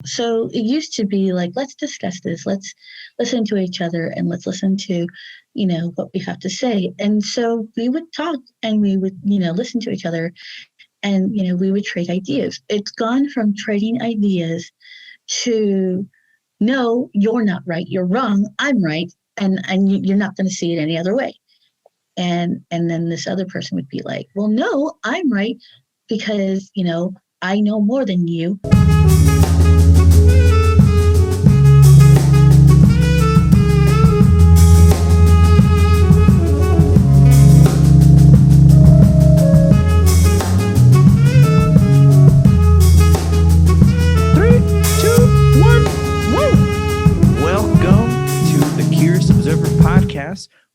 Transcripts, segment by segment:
So it used to be like, let's discuss this. Let's listen to each other and let's listen to, what we have to say. And so we would talk and we would, listen to each other and, we would trade ideas. It's gone from trading ideas to, no, you're not right. You're wrong. I'm right. And you're not going to see it any other way. And then this other person would be like, well, no, I'm right because, I know more than you.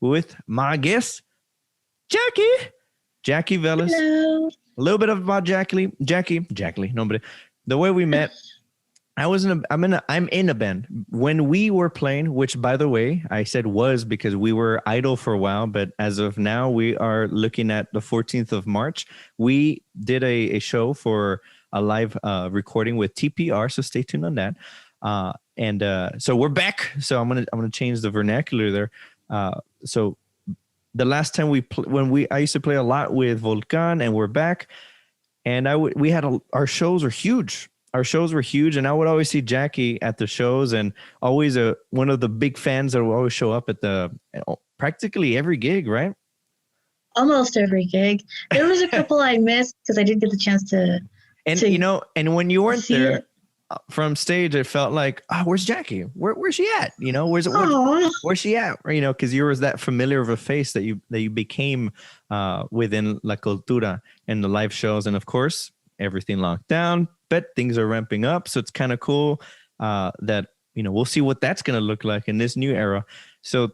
With my guest, Jackie Velez. Hello. A little bit about Jackie. Nobody. The way we met, I'm in a band. When we were playing, which by the way, I said was because we were idle for a while, but as of now, we are looking at the 14th of March. We did a show for a live recording with TPR, so stay tuned on that. So we're back. So I'm gonna change the vernacular there. So the last time I used to play a lot with Volcan, and we're back, and we had our shows were huge. Our shows were huge, and I would always see Jackie at the shows, and always one of the big fans that would always show up at practically every gig, right? Almost every gig. There was a couple I missed because I didn't get the chance to. And when you weren't there from stage, it felt like, where's Jackie? Where's she at? Where's she at? Because you were that familiar of a face that you became within La Cultura and the live shows, and of course everything locked down, but things are ramping up, so it's kind of cool that we'll see what that's going to look like in this new era. So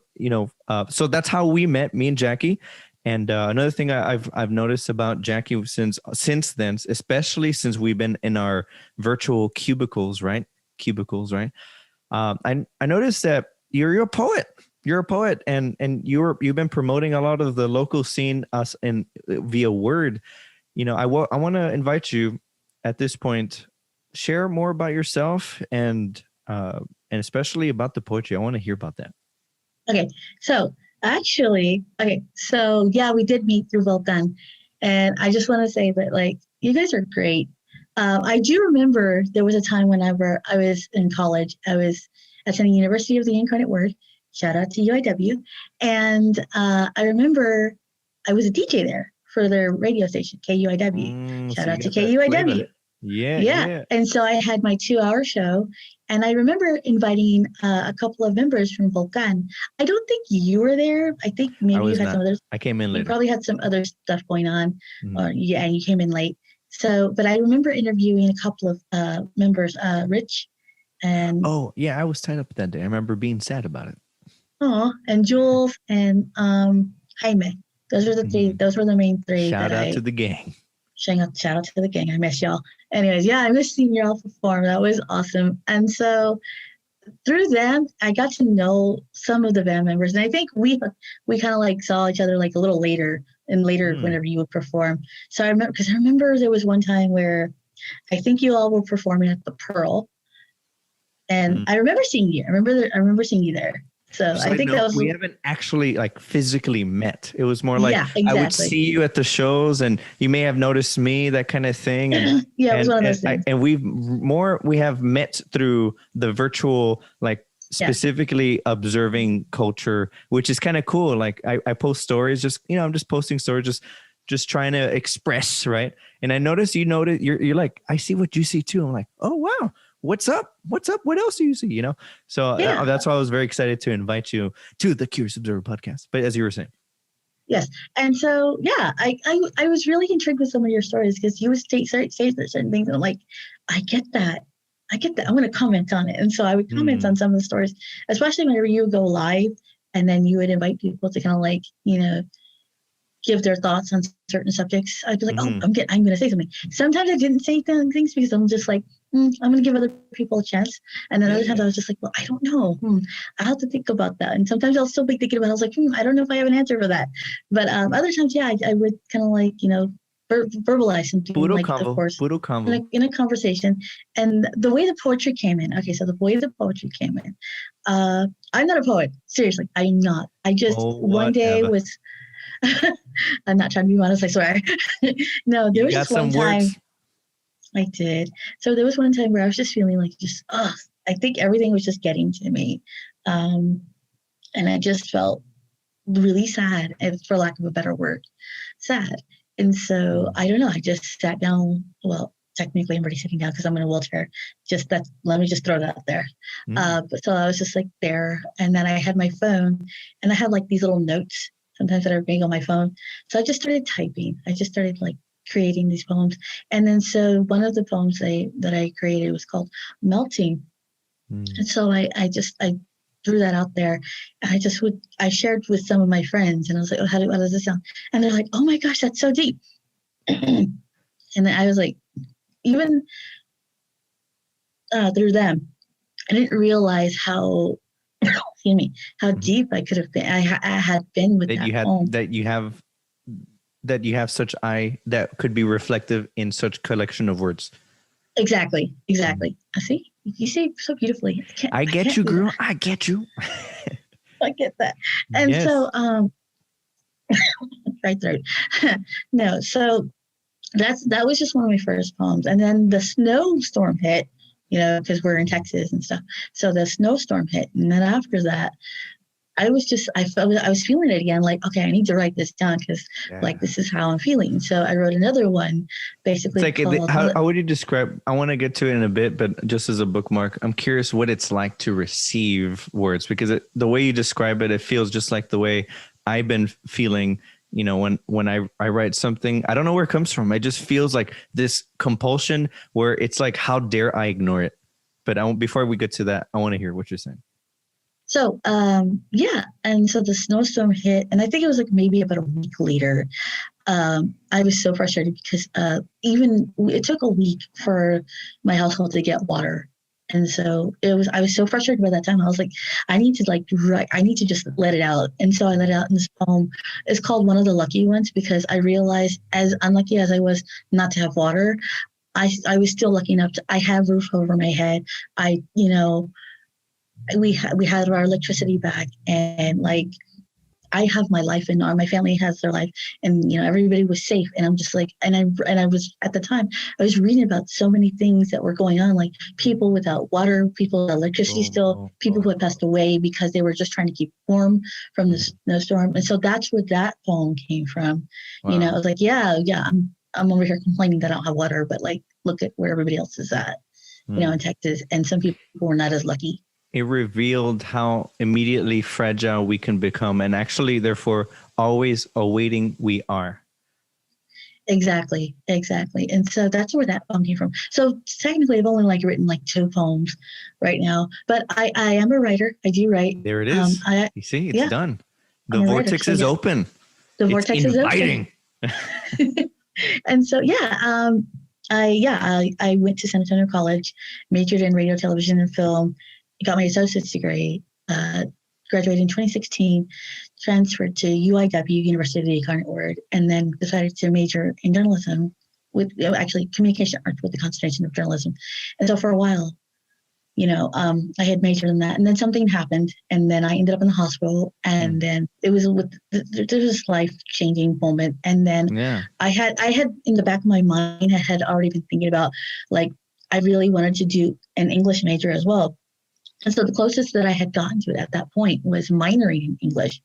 so that's how we met, me and Jackie. And another thing I've noticed about Jackie since then, especially since we've been in our virtual cubicles, right? I noticed that you're a poet. You're a poet, and you've been promoting a lot of the local scene via word. I want to invite you at this point, share more about yourself and especially about the poetry. I want to hear about that. Okay, so. Actually, yeah, we did meet through Volcan, and I just want to say that, you guys are great. I do remember there was a time when I was in college. I was attending University of the Incarnate Word. Shout out to UIW. And I remember I was a DJ there for their radio station, KUIW. Shout out to KUIW. Yeah. And so I had my 2-hour show, and I remember inviting a couple of members from Volcan. I don't think you were there. I think maybe you had some others. I came in later. You probably had some other stuff going on, mm-hmm. and you came in late. So, but I remember interviewing a couple of members, Rich, and I was tied up that day. I remember being sad about it. And Jules and Jaime. Those were the three. Those were the main three. Shout out to the gang. Shout out to the gang. I miss y'all. Anyways, I miss seeing y'all perform. That was awesome. And so through them, I got to know some of the band members. And I think we kind of saw each other a little later whenever you would perform. So I remember there was one time where I think you all were performing at the Pearl. And I remember seeing you. I remember seeing you there. So I think that was. We haven't actually physically met. It was more exactly. I would see you at the shows, and you may have noticed me, that kind of thing. And, it was one of those things. And we have met through the virtual, specifically observing culture, which is kind of cool. I post stories, I'm just posting stories, just trying to express, right? And I noticed you're like, I see what you see too. I'm like, oh wow. What's up? What else do you see? So that's why I was very excited to invite you to the Curious Observer podcast. But as you were saying. Yes. And so, I was really intrigued with some of your stories because you would say certain things. And I'm like, I get that. I'm going to comment on it. And so I would comment on some of the stories, especially whenever you would go live and then you would invite people to kind of give their thoughts on certain subjects. I'd be like, I'm going to say something. Sometimes I didn't say things because I'm just like, I'm going to give other people a chance. And then other times I was just like, well, I don't know. I have to think about that. And sometimes I'll still be thinking about it. I was like, I don't know if I have an answer for that. But other times, I would kind of verbalize something Puro like the convo. course Puro convo. in a conversation. And the way the poetry came in, okay, so the way the poetry came in, I'm not a poet. Seriously, I'm not. I just one day Whatever. was, I'm not trying to be honest, I swear. No, there You was got just one some time words. I did. So there was one time where I was just feeling like just, I think everything was just getting to me. Um, and I just felt really sad, and for lack of a better word, sad. And so I don't know, I just sat down. Well, technically I'm already sitting down because I'm in a wheelchair. Just that, let me just throw that out there. But so I was just like there, and then I had my phone, and I had like these little notes sometimes that are big on my phone. So I just started typing. I just started like creating these poems. And then so one of the poems that I created was called Melting. And so I threw that out there, and I shared with some of my friends, and I was like, oh, how does this sound? And they're like, oh my gosh, that's so deep. And then I was like, even through them, I didn't realize how, excuse me, how deep I could have been. I had been with that poem. That you have such eye that could be reflective in such collection of words. Exactly. I see. You say so beautifully. I get you, girl. I get you. I get that. And yes. so, right throat. No, so that was just one of my first poems. And then the snowstorm hit, because we're in Texas and stuff. So the snowstorm hit. And then after that, I was feeling it again, like, okay, I need to write this down because like, this is how I'm feeling. So I wrote another one, basically. It's like, how would you describe, I want to get to it in a bit, but just as a bookmark, I'm curious what it's like to receive words, because the way you describe it, it feels just like the way I've been feeling, when I write something. I don't know where it comes from. It just feels like this compulsion where it's like, how dare I ignore it? But before we get to that, I want to hear what you're saying. So, and so the snowstorm hit, and I think it was like maybe about a week later. I was so frustrated because it took a week for my household to get water. And so I was so frustrated by that time. I was like, I need to just let it out. And so I let it out in this poem. It's called One of the Lucky Ones, because I realized, as unlucky as I was not to have water, I was still lucky enough I have roof over my head. We had our electricity back, and like, I have my life, and my family has their life, and everybody was safe. And I'm just like, and I was, at the time, I was reading about so many things that were going on, like people without water, people without electricity, people who had passed away because they were just trying to keep warm from the snowstorm. And so that's where that poem came from. Wow. I was like, I'm over here complaining that I don't have water, but like, look at where everybody else is at, in Texas, and some people were not as lucky. It revealed how immediately fragile we can become, and actually, therefore, always awaiting we are. Exactly. And so that's where that poem came from. So technically, I've only written 2 poems right now, but I am a writer. I do write. There it is. You see, it's done. The vortex is open. The vortex is open. And so, I went to San Antonio College, majored in radio, television, and film. Got my associate's degree, graduated in 2016, transferred to UIW, University of the Incarnate Word, and then decided to major in journalism with communication arts with the concentration of journalism. And so for a while, I had majored in that, and then something happened, and then I ended up in the hospital, and then it was there was this life-changing moment, and then I had in the back of my mind, I had already been thinking about, like, I really wanted to do an English major as well. And so the closest that I had gotten to it at that point was minoring in English.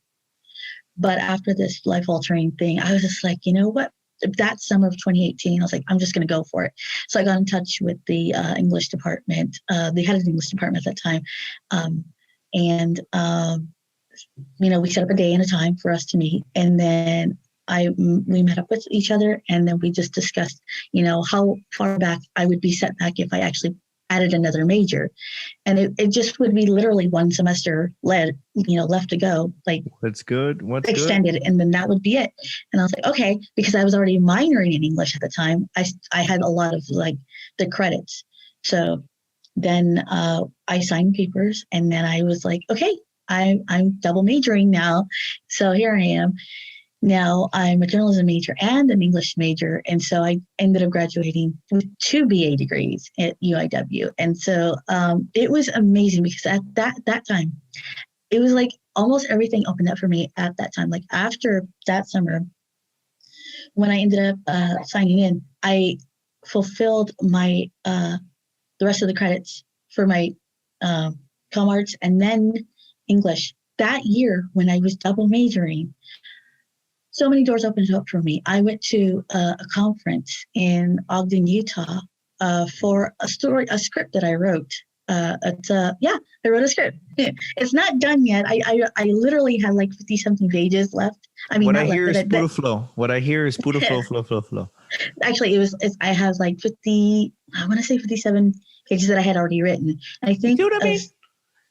But after this life-altering thing, I was just like, you know what? That summer of 2018, I was like, I'm just going to go for it. So I got in touch with the English department. They had an English department at that time. We set up a day and a time for us to meet. And then we met up with each other, and then we just discussed, how far back I would be set back if I actually added another major. And it just would be literally one semester left to go, like, what's good, extended, and then that would be it. And I was like, okay, because I was already minoring in English at the time, I had a lot of the credits. So then I signed papers, and then I was like, okay, I'm double majoring now, so here I am. Now I'm a journalism major and an English major. And so I ended up graduating with 2 BA degrees at UIW. And so it was amazing because at that time, it was like almost everything opened up for me at that time. Like after that summer, when I ended up signing in, I fulfilled my the rest of the credits for my com arts and then English. That year when I was double majoring, so many doors opened up for me. I went to a conference in Ogden, Utah, for a script that I wrote. I wrote a script. It's not done yet. I literally had like 50 something pages left. I mean, What not I hear left, is puro flow. What I hear is puro flow. Actually, I have like 50, I want to say 57 pages that I had already written. And I think You know what I mean?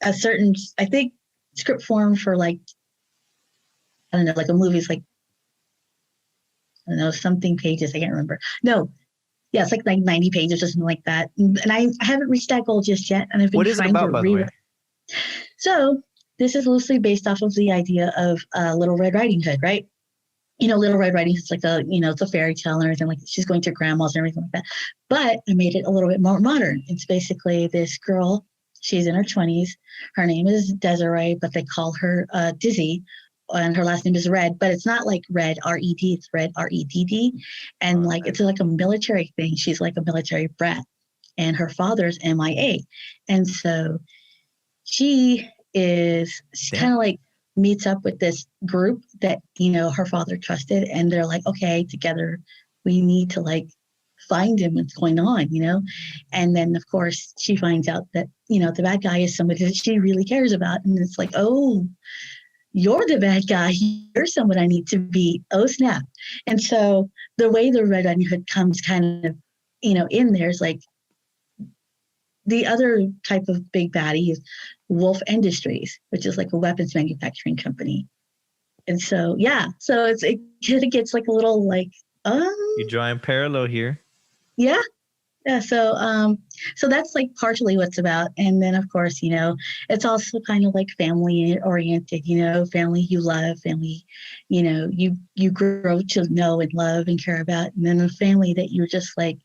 a certain, I think script form for like, I don't know, like a movie is like, I don't know, something pages. I can't remember. No, yeah, it's like 90 pages or something like that. And I haven't reached that goal just yet. And I've been What is it trying about, to by the way? So this is loosely based off of the idea of Little Red Riding Hood, right? You know, Little Red Riding Hood's like it's a fairy tale and everything, like she's going to grandma's and everything like that. But I made it a little bit more modern. It's basically this girl, she's in her 20s. Her name is Desiree, but they call her Dizzy. And her last name is Red, but it's not like Red, R-E-D, it's Red, R-E-D-D. And like, it's like a military thing. She's like a military brat. And her father's MIA. And so she kind of like meets up with this group that, her father trusted. And they're like, okay, together, we need to like find him, what's going on, And then, of course, she finds out that, the bad guy is somebody that she really cares about. And it's like, oh, you're the bad guy. You're someone I need to be. Oh, snap. And so the way the Red Riding Hood comes kind of, in there is like the other type of big baddie is Wolf Industries, which is like a weapons manufacturing company. And so, so it kind of gets like a little like, You're drawing parallel here. Yeah. Yeah, so that's like partially what's about. And then of course, it's also kind of like family oriented, family you love, family, you grow to know and love and care about. And then a family that you're just like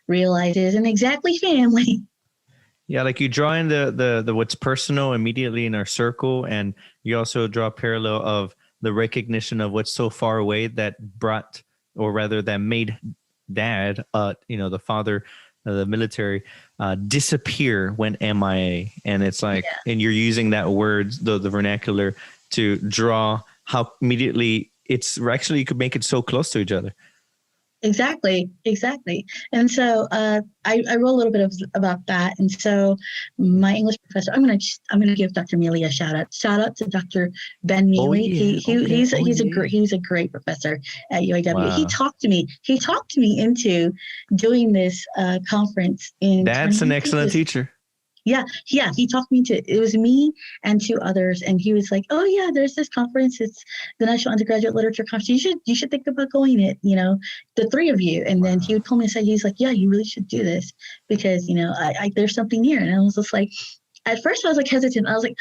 realize isn't exactly family. Yeah, like you draw in the what's personal immediately in our circle, and you also draw a parallel of the recognition of what's so far away that brought, or rather that made dad, the father, the military, disappear when MIA. And it's like, and you're using that word, the vernacular, to draw how immediately it's actually, you could make it so close to each other. Exactly. And so I wrote a little bit about that. And so my English professor, I'm gonna give Dr. Mealy a shout out. Shout out to Dr. Ben Mealy. He's a great professor at UIW. Wow. He talked to me into doing this conference in. That's an excellent teacher. Yeah. He talked me to, it was me and 2 others. And he was like, oh yeah, there's this conference. It's the National Undergraduate Literature Conference. You should think about going it, the 3 of you. And then he would pull me aside. He's like, yeah, you really should do this because, there's something here. And I was just like, at first I was like hesitant. I was like,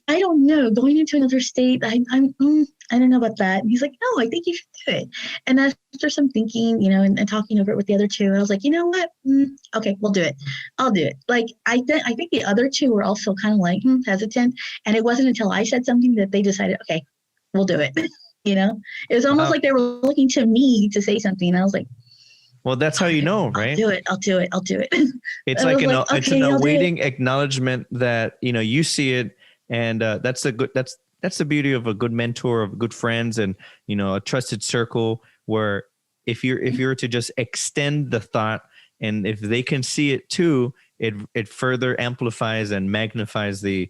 I don't know, going into another state. I don't know about that. And he's like, no, I think you should do it. And after some thinking, and talking over it with the other 2, I was like, you know what? Okay, we'll do it. I'll do it. Like, I think the other 2 were also kind of like hesitant. And it wasn't until I said something that they decided, okay, we'll do it. It was almost like they were looking to me to say something. And I was like, well, that's how you know, right? I'll do it. It's like it's an awaiting acknowledgement that, you see it. And that's the beauty of a good mentor, of good friends, and a trusted circle. Where if you're to just extend the thought, and if they can see it too, it further amplifies and magnifies the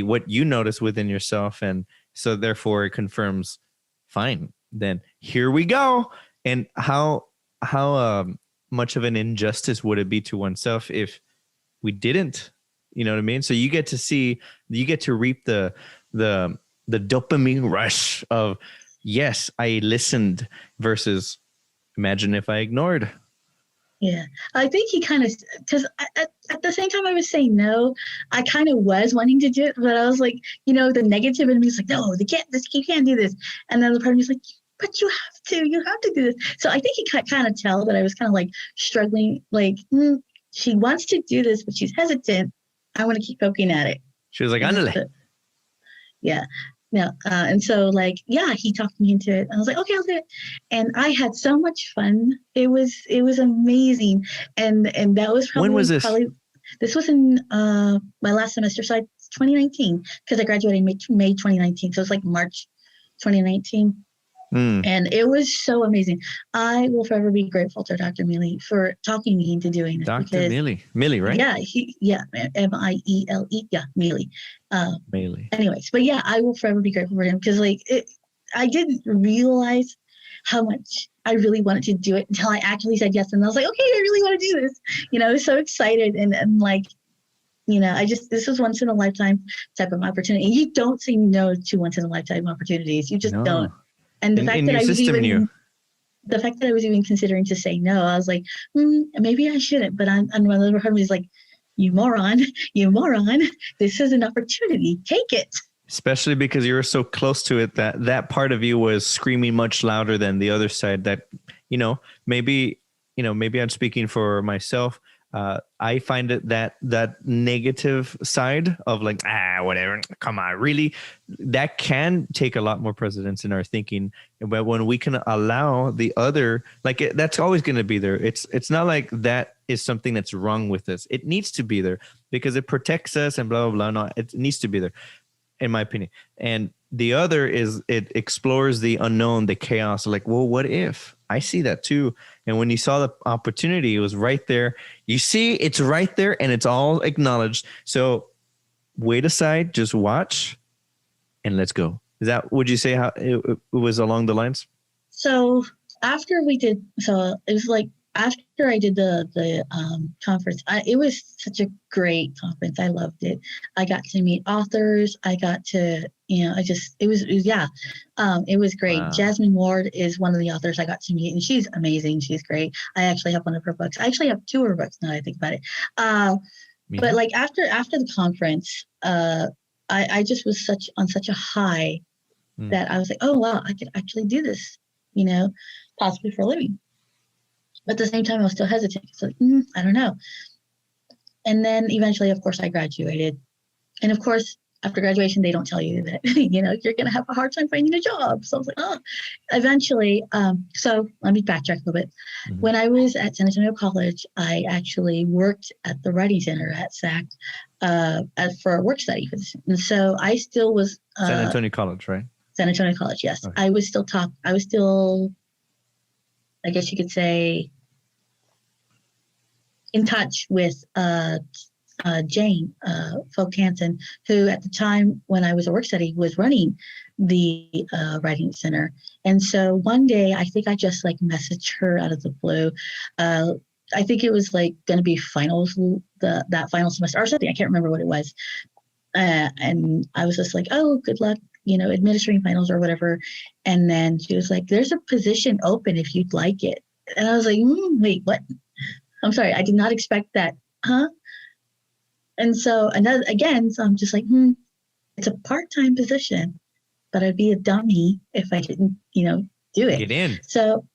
what you notice within yourself, and so therefore it confirms, fine, then here we go. And how much of an injustice would it be to oneself if we didn't? You know what I mean? So you get to reap the dopamine rush of, yes, I listened, versus imagine if I ignored. Yeah, I think he kind of, because at the same time I was saying no, I kind of was wanting to do it, but I was like, the negative in me was like, no, you can't do this. And then the part of me was like, but you have to do this. So I think he kind of tell that I was kind of like struggling, like, she wants to do this, but she's hesitant. I want to keep poking at it. She was like, "Ándale." Yeah. No. And so he talked me into it. I was like, okay, I'll do it. And I had so much fun. It was amazing. And that was when was this? This was in my last semester. So 2019, because I graduated in May 2019. So it's like March 2019. And it was so amazing. I will forever be grateful to Dr. Mealy for talking me into doing it. Dr. Mealy, right? Yeah, Miele. Yeah, Mealy. Mealy. Anyways, but yeah, I will forever be grateful for him because I didn't realize how much I really wanted to do it until I actually said yes, and I was like, okay, I really want to do this. I was so excited and like, this was once in a lifetime type of opportunity. And you don't say no to once in a lifetime opportunities. You just don't. And the fact that I was even considering to say no, I was like, maybe I shouldn't. But on one other hand, was like, you moron. This is an opportunity. Take it. Especially because you were so close to it that part of you was screaming much louder than the other side. That maybe I'm speaking for myself. I find it that negative side of like, whatever, come on, really, that can take a lot more precedence in our thinking. But when we can allow the other, that's always going to be there. It's not like that is something that's wrong with us. It needs to be there because it protects us and blah, blah, blah. No, it needs to be there, in my opinion. And the other is it explores the unknown, the chaos. Like, well, what if? I see that too. And when you saw the opportunity, it was right there. You see, it's right there and it's all acknowledged. So wait aside, just watch and let's go. Would you say how it was along the lines? So after it was like, after I did the conference, it was such a great conference. I loved it. I got to meet authors. I got to, it was great. Wow. Jasmine Ward is one of the authors I got to meet, and she's amazing. She's great. I actually have one of her books. I actually have two of her books now that I think about it. But like after the conference, I just was on such a high that I was like, oh wow, I could actually do this, possibly for a living. But at the same time, I was still hesitant. It's like, I don't know. And then eventually, of course, I graduated. And of course, after graduation, they don't tell you that, you're going to have a hard time finding a job. So I was like, eventually. So let me backtrack a little bit. Mm-hmm. When I was at San Antonio College, I actually worked at the Writing Center at SAC for a work study position. And so I still was. San Antonio College, right? San Antonio College, yes. Okay. I was still, I guess you could say, in touch with Jane Folk Hansen, who at the time when I was at work study was running the Writing Center. And so one day, I think I just messaged her out of the blue. I think it was going to be finals, that final semester or something. I can't remember what it was. And I was just like, oh, good luck, administering finals or whatever. And then she was like, there's a position open if you'd like it. And I was like, wait, what? I'm sorry, I did not expect that. Huh? And so so I'm just like, it's a part-time position, but I'd be a dummy if I didn't, do it. Get in. So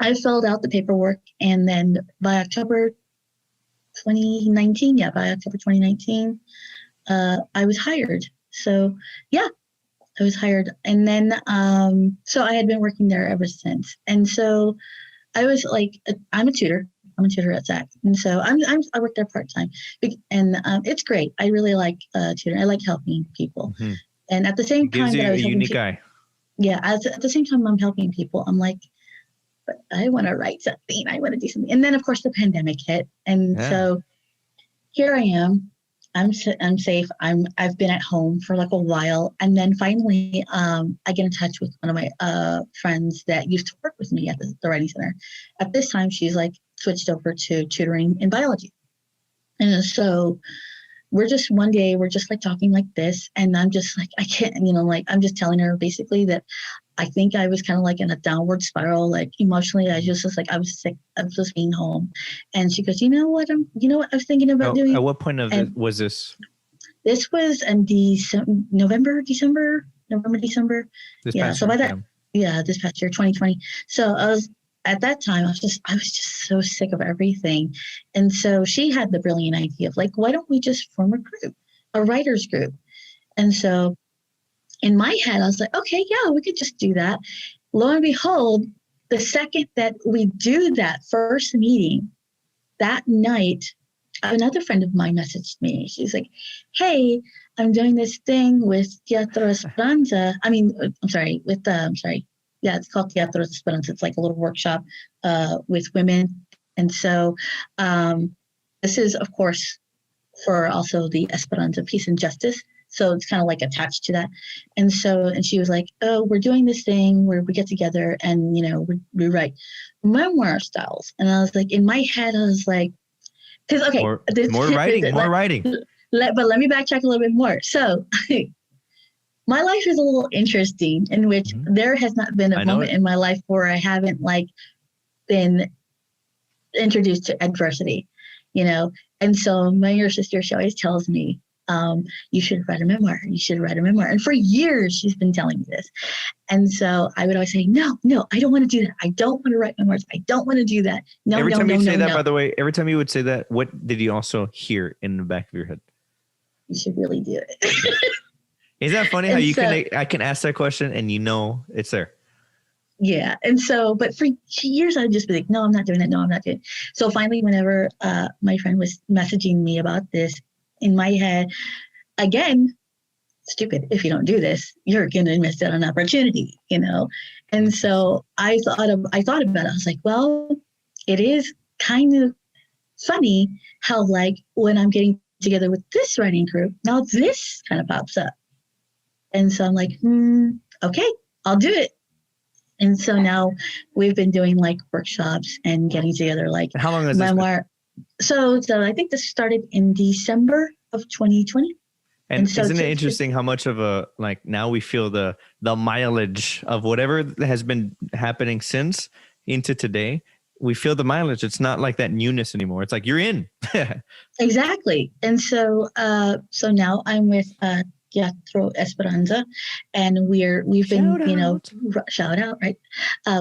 I filled out the paperwork, and then by October 2019, I was hired. So yeah, I was hired. And then, so I had been working there ever since. And so I was I'm a tutor. I'm a tutor at SAC. And so I work there part-time, and it's great. I really like tutoring. I like helping people. Mm-hmm. And at the same time that I was unique eye. Yeah. At the same time I'm helping people, I'm like, but I want to write something. I want to do something. And then of course the pandemic hit. And so here I am. I'm safe. I've been at home for a while. And then finally, I get in touch with one of my friends that used to work with me at the Writing Center. At this time, she's switched over to tutoring in biology. And so we're just one day, we're just like talking like this. And I'm just like, I can't, like, I'm just telling her basically that I think I was kind of like in a downward spiral, like emotionally. I just was like, I was sick of just being home. And she goes, you know what I was thinking about doing? At what point was this? This was in November, December. This Yeah. past So year, by that, yeah, this past year, 2020. So at that time, I was just so sick of everything. And so she had the brilliant idea of like, why don't we just form a group, a writers group? And so in my head, I was like, okay, yeah, we could just do that. Lo and behold, the second that we do that first meeting, that night, another friend of mine messaged me. She's like, hey, I'm doing this thing with Teatro Esperanza. Yeah, it's called Teatro Esperanza. It's like a little workshop with women. And so this is, of course, for also the Esperanza Peace and Justice. So it's kind of like attached to that. And she was like, oh, we're doing this thing where we get together and, we write memoir styles. And I was like, in my head, I was like, because, okay. More writing. But let me backtrack a little bit more. So my life is a little interesting in which there has not been a moment in my life where I haven't like been introduced to adversity, And so my younger sister, she always tells me, you should write a memoir. You should write a memoir. And for years, she's been telling me this. And so I would always say, no, I don't want to do that. I don't want to write memoirs. I don't want to do that. No, every time you say that, no. by the way, every time you would say that, what did you also hear in the back of your head? You should really do it. Is that funny how I can ask that question and it's there? Yeah. And so, but for years, I'd just be like, no, I'm not doing that. No, I'm not doing it. So finally, whenever my friend was messaging me about this, in my head, again, stupid, if you don't do this, you're going to miss out on an opportunity, And so I thought about it. I was like, well, it is kind of funny how like when I'm getting together with this writing group, now this kind of pops up. And so I'm like, okay, I'll do it. And so now we've been doing like workshops and getting together like how long has memoir. So I think this started in December of 2020. And so isn't it interesting how much of a, like now we feel the mileage of whatever has been happening since into today, we feel the mileage. It's not like that newness anymore. It's like you're in. Exactly. And so now I'm with Teatro Esperanza, and we've been, shout out, right?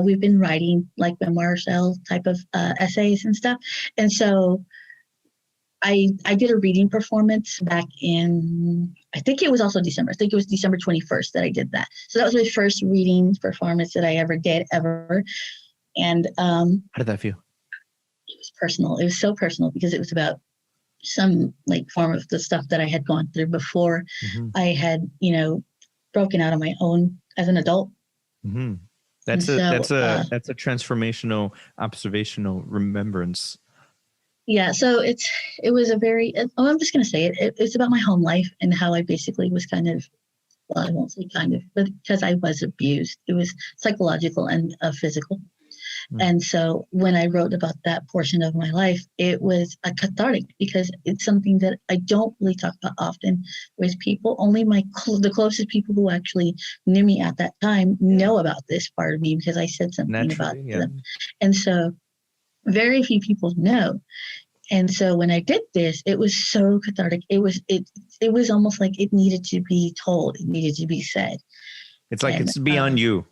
We've been writing like memoir style type of essays and stuff. And so I did a reading performance back in, I think it was also December. I think it was December 21st that I did that. So that was my first reading performance that I ever did ever. And how did that feel? It was personal. It was so personal because it was about some like form of the stuff that I had gone through before I had, broken out on my own as an adult. Mm-hmm. That's a transformational, observational remembrance. Yeah. So it was a very, I'm just going to say it. It's about my home life and how I basically was kind of, well, I won't say kind of, but because I was abused, it was psychological and physical. And so when I wrote about that portion of my life, it was a cathartic because it's something that I don't really talk about often with people. Only the closest people who actually knew me at that time know about this part of me because I said something about them. And so very few people know. And so when I did this, it was so cathartic. It was almost like it needed to be told. It needed to be said. It's like it's beyond you.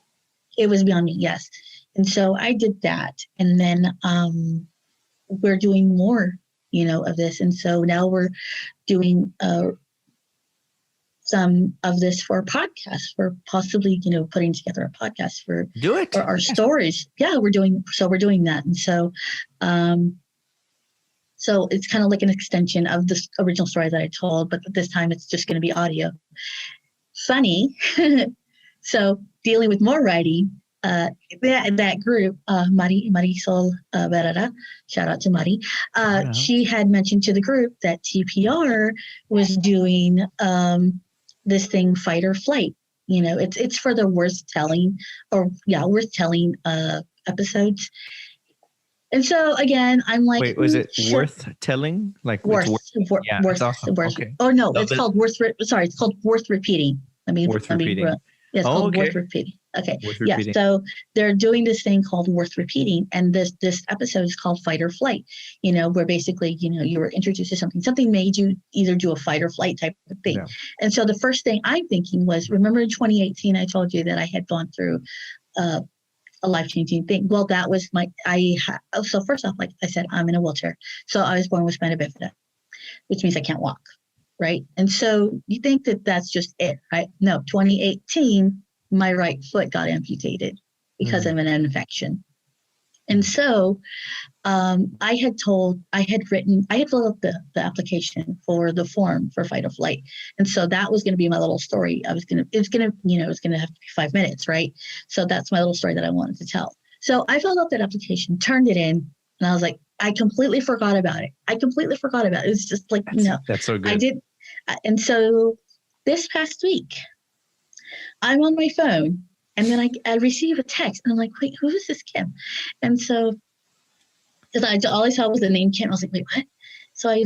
It was beyond me, yes. And so I did that. And then we're doing more, of this. And so now we're doing some of this for a podcast, for possibly, putting together a podcast for our stories. Yeah, we're doing that. And so so it's kind of like an extension of the original story that I told, but this time it's just going to be audio. Funny. So dealing with more writing, that group, Marisol Verara, shout out to Mari. She had mentioned to the group that TPR was doing this thing, fight or flight. It's for the worth telling episodes. And so again, I'm like, Wait, was it worth telling? Like it's worth? Yeah, worth, it's awesome. worth. Okay. Oh no, Love it's it. called worth. Sorry, it's called worth repeating. Worth repeating. Yeah, it's Oh, called worth okay. repeating. Okay, Worth yeah. repeating. So they're doing this thing called worth repeating, and this episode is called fight or flight. Where basically, you were introduced to something made you either do a fight or flight type of thing. Yeah. And so the first thing I'm thinking was, remember in 2018, I told you that I had gone through a life-changing thing. Well, that was so first off, like I said, I'm in a wheelchair. So I was born with spina bifida, which means I can't walk, right? And so you think that that's just it, right? No, 2018, my right foot got amputated because of an infection. And so I had filled out the application for the form for fight or flight. And so that was going to be my little story. It's going to have to be 5 minutes, right? So that's my little story that I wanted to tell. So I filled out that application, turned it in, and I was like, I completely forgot about it. It's just like, that's so good. I did. And so this past week, I'm on my phone, and then I receive a text, and I'm like, wait, who is this Kim? And so, because all I saw was the name Kim, I was like, wait, what? So I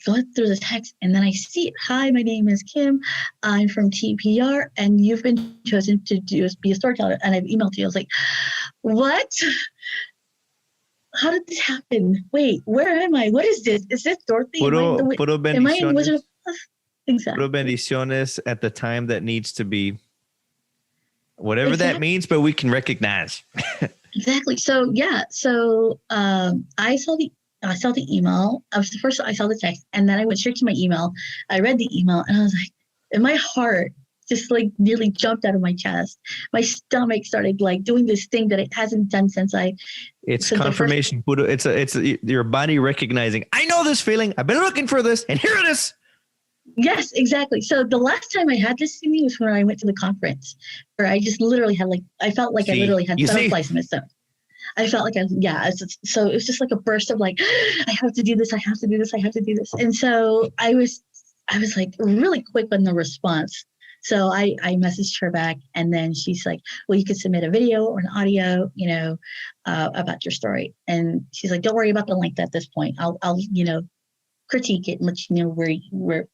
go through the text, and then I see it. Hi, my name is Kim. I'm from TPR, and you've been chosen to be a storyteller. And I've emailed you. I was like, what? How did this happen? Wait, where am I? What is this? Is this Dorothy? Puro am I in Wizard of Oz? Exactly. Puro bendiciones at the time that needs to be. Whatever that means, but we can recognize. Exactly. So yeah. So I saw the email. I saw the text, and then I went straight to my email. I read the email, and I was like, and my heart just like nearly jumped out of my chest. My stomach started like doing this thing that it hasn't done since confirmation. It's your body recognizing. I know this feeling. I've been looking for this, and here it is. Yes, exactly. So the last time I had this feeling was when I went to the conference, where I just literally had I felt like I literally had butterflies in my stomach. I felt like so it was just like a burst of like, I have to do this. And so I was like really quick on the response. So I messaged her back, and then she's like, well, you could submit a video or an audio, about your story. And she's like, don't worry about the length at this point. I'll critique it and let you know where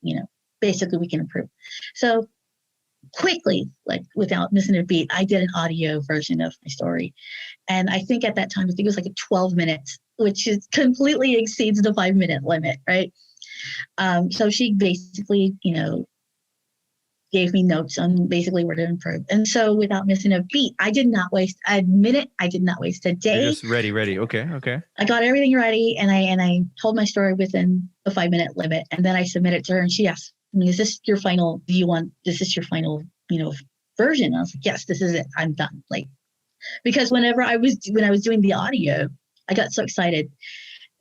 basically we can improve. So quickly, like without missing a beat, I did an audio version of my story. And I think at that time, it was like 12 minutes, which completely exceeds the 5-minute limit, right? So she basically, gave me notes on basically where to improve. And so without missing a beat, I did not waste a minute. I did not waste a day. You're just ready. Okay. I got everything ready, and I told my story within the 5-minute limit, and then I submitted to her, and she asked me, is this your final version? I was like, yes, this is it. I'm done. Because when I was doing the audio, I got so excited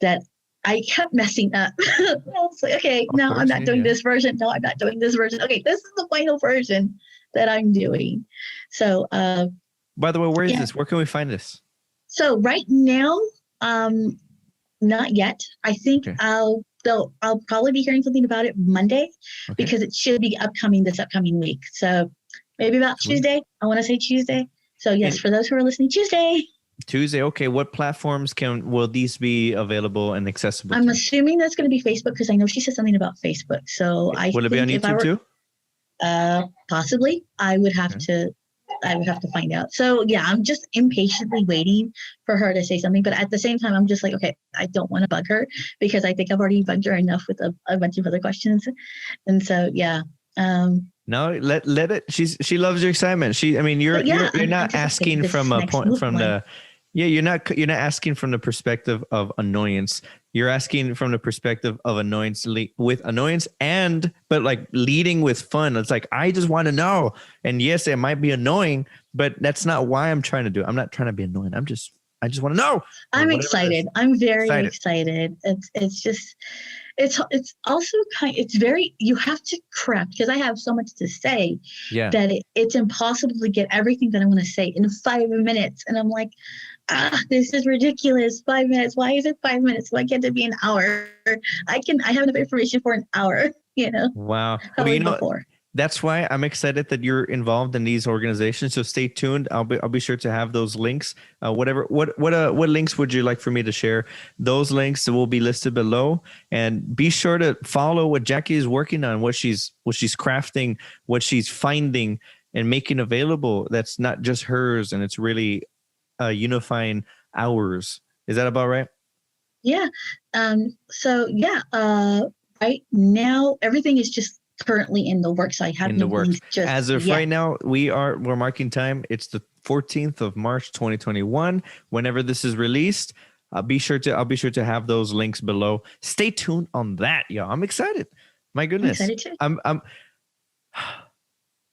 that I kept messing up. I was like, okay, no, I'm not doing this version. No, I'm not doing this version. Okay, this is the final version that I'm doing. So, by the way, where is this? Where can we find this? So right now, not yet. I think I'll probably be hearing something about it Monday, because it should be this upcoming week. So maybe about Tuesday. I want to say Tuesday. So yes, for those who are listening, Tuesday. Okay. What platforms will these be available and accessible? I'm assuming that's going to be Facebook, because I know she said something about Facebook. So will it be on YouTube too? Possibly. I would have to find out. So yeah, I'm just impatiently waiting for her to say something. But at the same time, I'm just like, okay, I don't want to bug her, because I think I've already bugged her enough with a bunch of other questions. And so yeah. No, let it. She loves your excitement. You're not asking from a point from the. Yeah, you're not asking from the perspective of annoyance. You're asking from the perspective of annoyance with annoyance, but like leading with fun. It's like, I just want to know. And yes, it might be annoying, but that's not why I'm trying to do it. I'm not trying to be annoying. I just want to know. I'm excited. I'm very excited. It's also you have to craft, because I have so much to say that it's impossible to get everything that I want to say in 5 minutes. And I'm like, this is ridiculous. 5 minutes. Why is it 5 minutes? Why can't it be an hour? I have enough information for an hour, Wow. Before. that's why I'm excited that you're involved in these organizations. So stay tuned. I'll be sure to have those links. What links would you like for me to share? Those links will be listed below, and be sure to follow what Jackie is working on, what she's crafting, what she's finding and making available. That's not just hers, and it's really unifying ours. Is that about right? Yeah. So yeah. Right now, everything is just currently in the works. So I have In the no works. links just As of yet. right now, we're marking time. It's the 14th of March, 2021. Whenever this is released, I'll be sure to have those links below. Stay tuned on that, y'all. I'm excited. My goodness. I'm excited too. I'm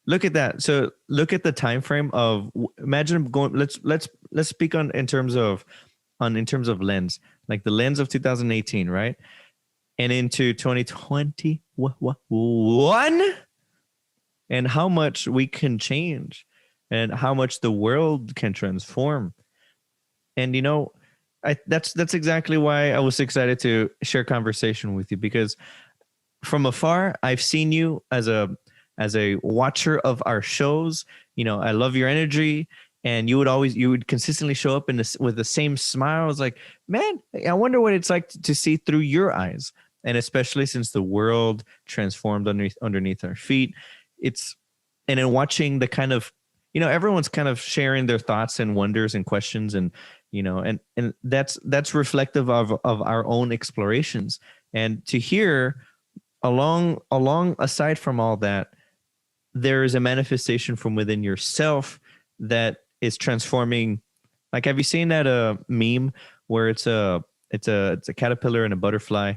look at that. So look at the time frame of, imagine going, let's speak in terms of lens, like the lens of 2018, right? And into 2021, and how much we can change and how much the world can transform. And that's exactly why I was excited to share conversation with you, because from afar, I've seen you as a watcher of our shows. I love your energy, and you would consistently show up with the same smile. I was like, man, I wonder what it's like to see through your eyes. And especially since the world transformed underneath our feet, and in watching the kind of, everyone's kind of sharing their thoughts and wonders and questions, and and that's reflective of our own explorations. And to hear along aside from all that, there is a manifestation from within yourself that is transforming. Like, have you seen that meme where it's a caterpillar and a butterfly,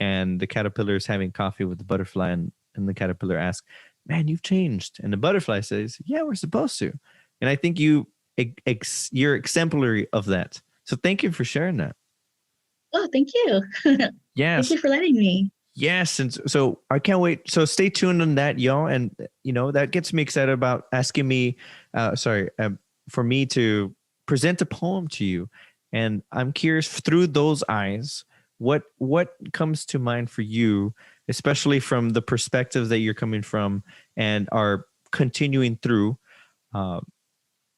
and the caterpillar is having coffee with the butterfly, and the caterpillar asks, man, you've changed. And the butterfly says, yeah, we're supposed to. And I think you're exemplary of that. So thank you for sharing that. Oh, thank you. Yes. Thank you for letting me. Yes. And so I can't wait. So stay tuned on that, y'all. And, that gets me excited about asking me, for me to present a poem to you. And I'm curious, through those eyes, what comes to mind for you, especially from the perspective that you're coming from and are continuing through. I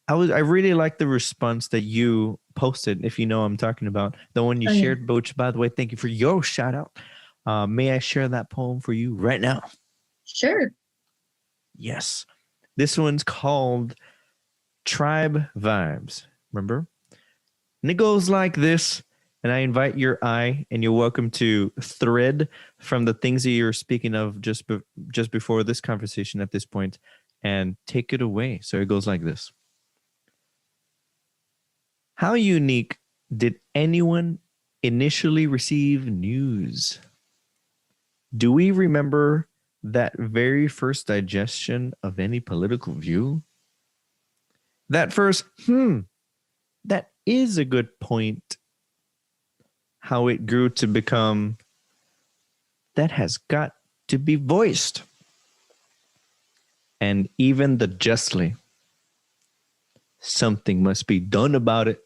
really like the response that you posted, if you know what I'm talking about, the one you shared, Yeah. Boach. By the way, thank you for your shout out. May I share that poem for you right now? Sure. Yes. This one's called Tribe Vibes. Remember? And it goes like this. And I invite your eye, and you're welcome to thread from the things that you're speaking of just before this conversation at this point, and take it away. So it goes like this. How unique did anyone initially receive news? Do we remember that very first digestion of any political view? That first, that is a good point. How it grew to become, that has got to be voiced. And even the justly, something must be done about it.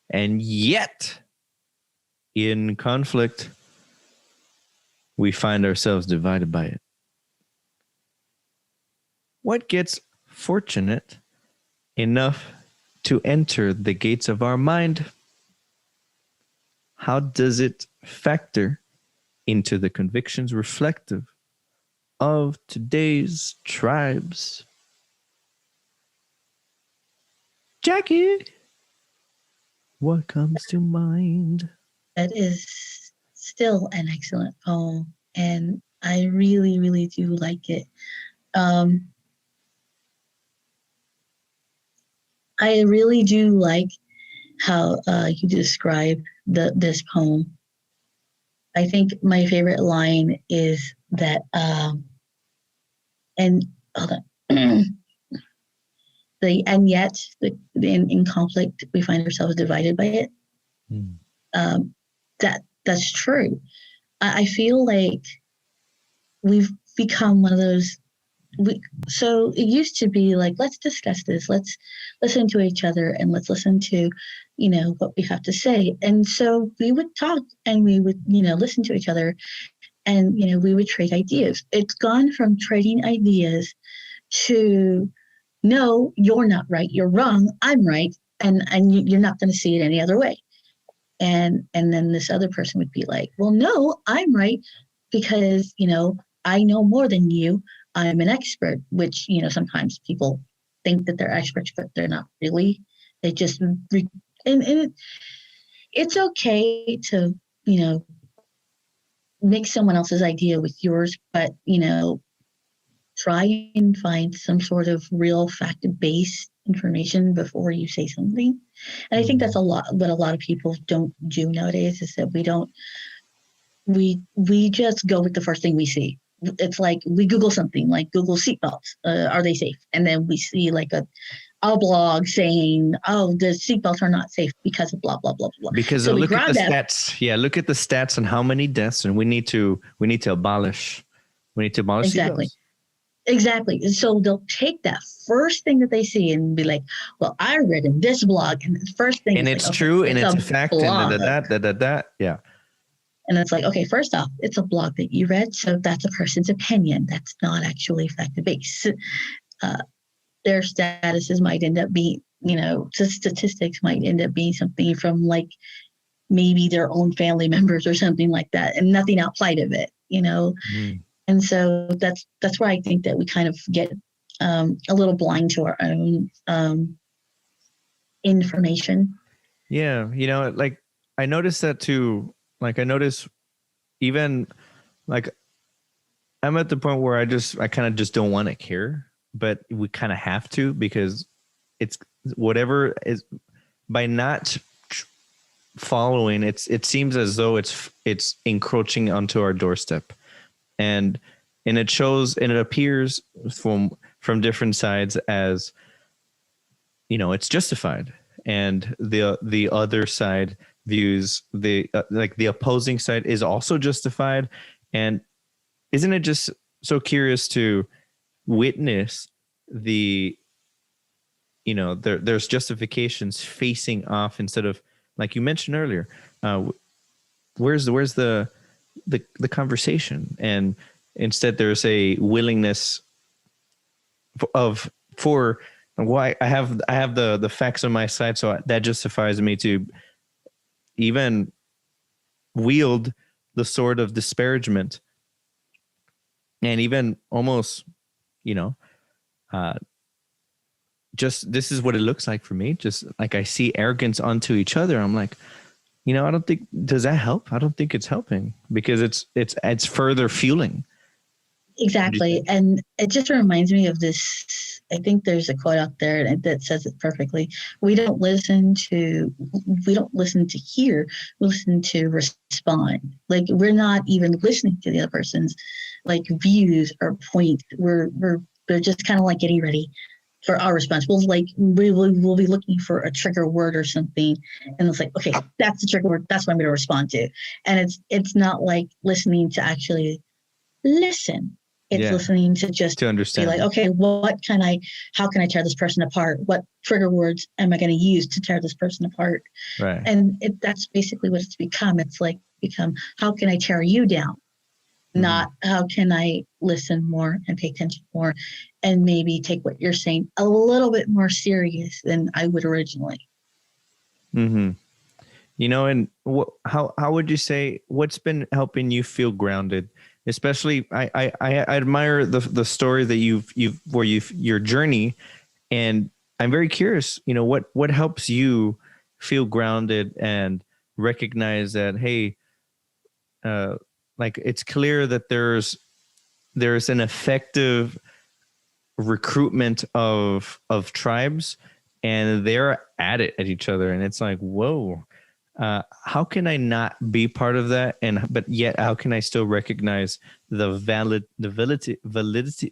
And yet, in conflict, we find ourselves divided by it. What gets fortunate enough to enter the gates of our mind? How does it factor into the convictions reflective of today's tribes? Jackie, what comes to mind? That is still an excellent poem, and I really, really do like it. I really do like how you describe this poem. I think my favorite line is that, and hold on. And yet, in conflict, we find ourselves divided by it. That's true. I feel like we've become one of those. So it used to be like, let's discuss this. Let's listen to each other, and let's listen to, what we have to say. And so we would talk, and we would, listen to each other, and we would trade ideas. It's gone from trading ideas to, no, you're not right, you're wrong, I'm right, and you're not going to see it any other way. And then this other person would be like, well, no, I'm right because I know more than you. I'm an expert, which sometimes people think that they're experts, but they're not really. They just it's okay to mix someone else's idea with yours, but try and find some sort of real fact-based information before you say something. And I think that's what a lot of people don't do nowadays, is that we just go with the first thing we see. It's like we Google something, like Google seatbelts, are they safe? And then we see like a blog saying, oh, the seatbelts are not safe because of blah blah blah blah. Because so look at the stats. Yeah, look at the stats on how many deaths, and we need to abolish. We need to abolish exactly. seatbelts. Exactly. So they'll take that first thing that they see and be like, well, I read in this blog, and the first thing, and it's like, true, and it's a fact, blog. And that. Yeah. And it's like, okay, first off, it's a blog that you read, so that's a person's opinion. That's not actually fact-based. Their statuses might end up being, statistics might end up being something from like maybe their own family members or something like that, and nothing outside of it, And so that's where I think that we kind of get a little blind to our own information. Yeah, like I noticed that too. Like I notice even like I'm at the point where I kind of just don't want to care, but we kind of have to, because it's whatever is by not following, it seems as though it's encroaching onto our doorstep. And it shows, and it appears from different sides as, it's justified. And the other side views the opposing side is also justified. And isn't it just so curious to witness there's justifications facing off instead of, like you mentioned earlier, where's the conversation? And instead there's a willingness for why I have the facts on my side, so that justifies me to even wield the sword of disparagement, and even almost just this is what it looks like for me. Just like I see arrogance onto each other, I'm like, I don't think, does that help? I don't think it's helping, because it's further fueling. Exactly. And it just reminds me of this. I think there's a quote out there that says it perfectly. We don't listen to hear, we listen to respond. Like, we're not even listening to the other person's like views or points. We're just kind of like getting ready for our response. We'll be looking for a trigger word or something, and it's like, okay, that's the trigger word, that's what I'm going to respond to. And it's not like listening to actually listen. It's listening to just understand. Be like, okay, how can I tear this person apart? What trigger words am I going to use to tear this person apart? Right. And that's basically what it's become. It's like how can I tear you down? Mm-hmm. Not how can I listen more and pay attention more and maybe take what you're saying a little bit more serious than I would originally. Mm-hmm. And how would you say, what's been helping you feel grounded? Especially, I admire the story that your journey, and I'm very curious, what helps you feel grounded and recognize that, hey, like it's clear that there's an effective recruitment of tribes, and they're at each other, and it's like, whoa. How can I not be part of that? But yet, how can I still recognize the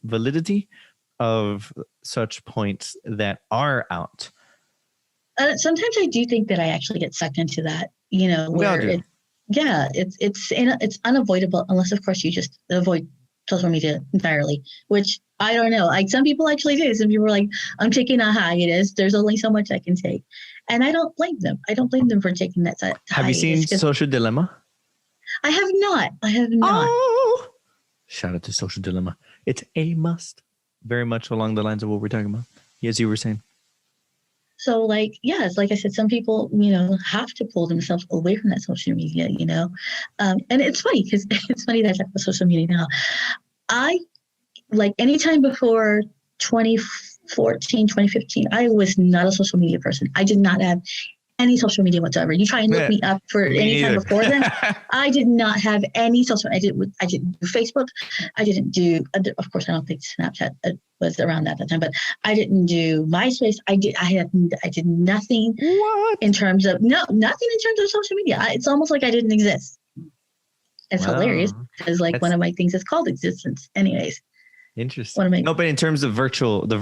validity of such points that are out? Sometimes I do think that I actually get sucked into that, where it's unavoidable, unless of course you just avoid social media entirely, which I don't know. Like, some people actually do. Some people are like, I'm taking a hiatus. There's only so much I can take. And I don't blame them. I don't blame them for taking that hiatus. Have you seen Social Dilemma? I have not. Oh, Shout out to Social Dilemma. It's a must. Very much along the lines of what we're talking about. Yes, you were saying. So like, yes, like I said, some people, have to pull themselves away from that social media, and it's funny because it's funny that I talk about social media now. I like anytime before 2014, 2015, I was not a social media person. I did not have any social media whatsoever. You try and look me up for any time before then. I did not have any social. I didn't do Facebook. I didn't do. Of course, I don't think Snapchat was around at that time. But I didn't do MySpace. I did nothing. What? In terms of nothing in terms of social media. It's almost like I didn't exist. It's hilarious because one of my things is called existence. Anyways. Interesting. No, but in terms of my virtual world, the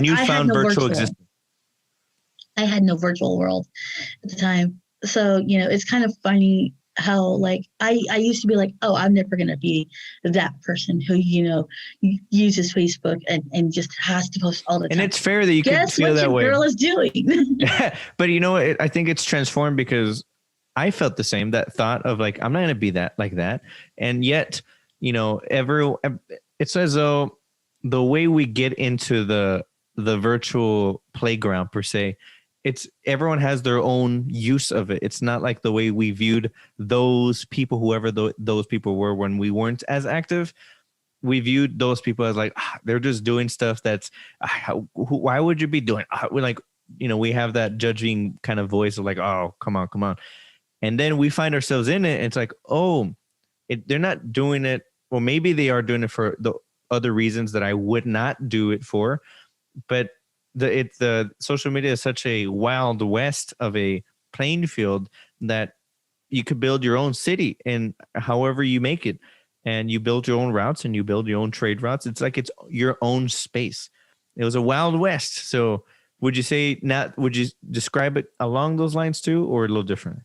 newfound virtual existence. I had no virtual world at the time. So, it's kind of funny how like I used to be like, oh, I'm never going to be that person who, uses Facebook and just has to post all the time. And it's fair that you can feel that way. Guess what your girl is doing? But I think it's transformed because I felt the same, that thought of like, I'm not going to be that like that. And yet, it's as though the way we get into the virtual playground per se, everyone has their own use of it. It's not like the way we viewed those people, whoever those people were when we weren't as active. We viewed those people as like, they're just doing stuff that's, why would you be doing? We're like, we have that judging kind of voice of like, oh, come on. And then we find ourselves in it. And it's like, they're not doing it. Well, maybe they are doing it for the other reasons that I would not do it for, but the social media is such a wild west of a playing field that you could build your own city and however you make it, and you build your own routes and you build your own trade routes. It's like it's your own space. It was a wild west. So would you describe it along those lines too, or a little different?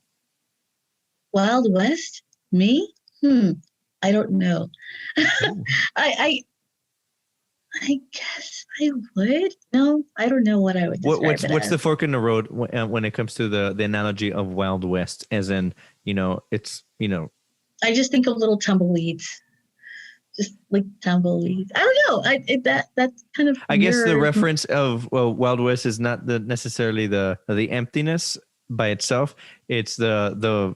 Wild West? Me? I don't know. I guess I would. No, I don't know what I would describe what's the fork in the road when it comes to the analogy of Wild West? As in, it's. I just think of little tumbleweeds, just like tumbleweeds. I don't know. That's kind of. I guess the reference of Wild West is not necessarily the emptiness by itself. It's the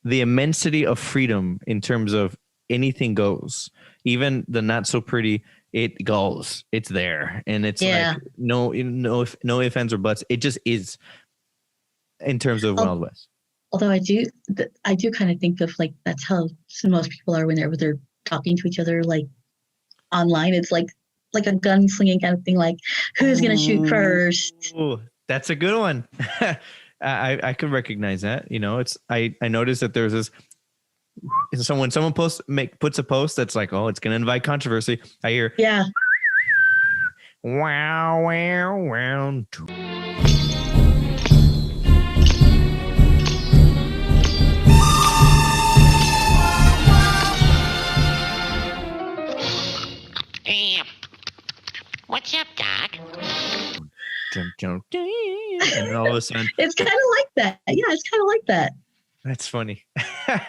immensity of freedom in terms of anything goes, even the not so pretty. It goes. It's there, and it's like no ifs, ands, or buts. It just is. In terms of Wild West. Although I do kind of think of like that's how most people are whenever they're talking to each other, like online. It's like a gunslinging kind of thing. Like who's gonna shoot first? Ooh, that's a good one. I could recognize that. I noticed that there's this. So when someone puts a post that's like, oh, it's going to invite controversy, I hear, wow. What's up, Doc? And all of a sudden, it's kind of like that. Yeah, it's kind of like that. That's funny. Kind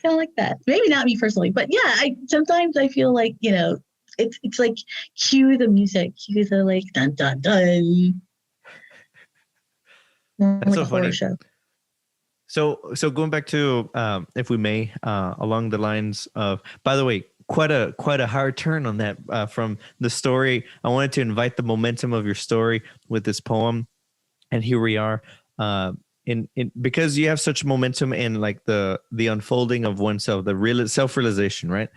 of like that. Maybe not me personally, but yeah, sometimes I feel like, it's like cue the music, cue the like dun dun dun. That's like so a horror funny. Show. So going back to if we may, along the lines of, by the way, quite a hard turn on that from the story. I wanted to invite the momentum of your story with this poem, and here we are. In because you have such momentum in like the unfolding of oneself, the real self-realization, right?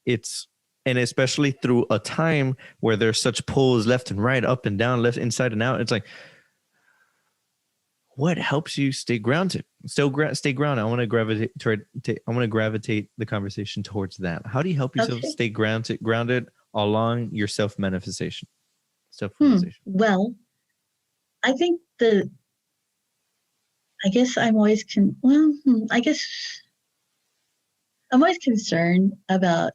And especially through a time where there's such pulls left and right, up and down, left, inside and out. It's like, what helps you stay grounded? Stay grounded. I want to gravitate the conversation towards that. How do you help yourself stay grounded along your self-manifestation, self-realization? Well, I think I guess I'm always I'm always concerned about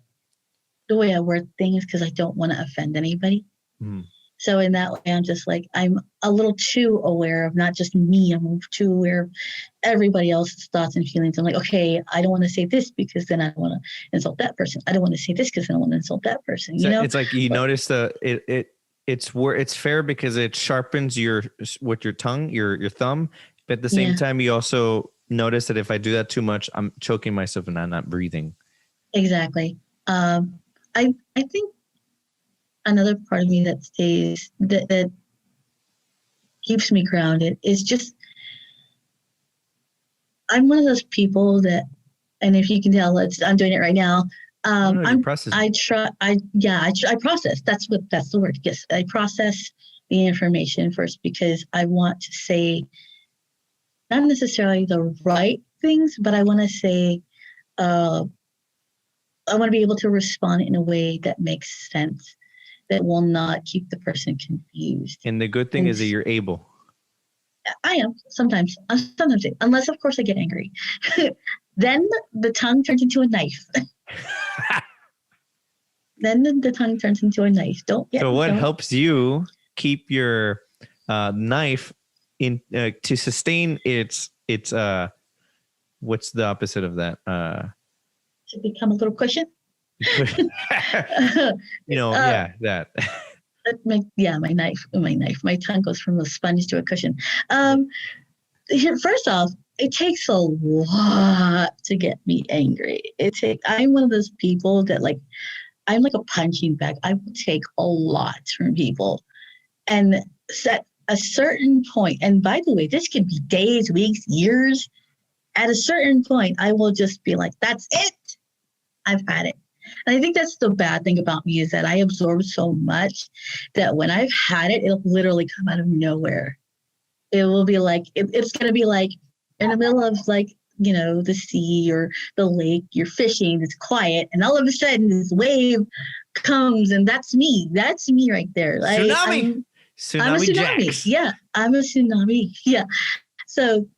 the way I word things because I don't want to offend anybody. So in that way, I'm just like, I'm a little too aware of not just me, I'm too aware of everybody else's thoughts and feelings. I'm like, okay, I don't want to say this because then I don't want to insult that person. I don't want to say this because I don't want to insult that person. So You know, it's like you notice it's where it's fair because it sharpens your tongue, your thumb, but at the same yeah, time you also notice that if I do that too much, I'm choking myself and I'm not breathing. exactly. I think another part of me that stays that keeps me grounded is just I'm one of those people that, and if you can tell, I'm doing it right now. You're processing. I process. That's the word. Yes, I process the information first because I want to say not necessarily the right things, but I want to say, I want to be able to respond in a way that makes sense, that will not keep the person confused. And the good thing is that you're able. I am sometimes, unless of course I get angry. Then the tongue turns into a knife. Then the tongue turns into a knife. What helps you keep your knife in to sustain its what's the opposite of that? To become a little cushion. That. My knife. My tongue goes from a sponge to a cushion. First off, it takes a lot to get me angry. I'm one of those people that I'm like a punching bag. I will take a lot from people, and set a certain point. And by the way, this could be days, weeks, years. At a certain point, I will just be like, "That's it. I've had it." And I think that's the bad thing about me is that I absorb so much that when I've had it, it'll literally come out of nowhere. It will be like, it's going to be like in the middle of the sea or the lake, you're fishing, it's quiet. And all of a sudden this wave comes and that's me. That's me right there. Tsunami. I'm a tsunami. Jacks. Yeah, I'm a tsunami. Yeah. So,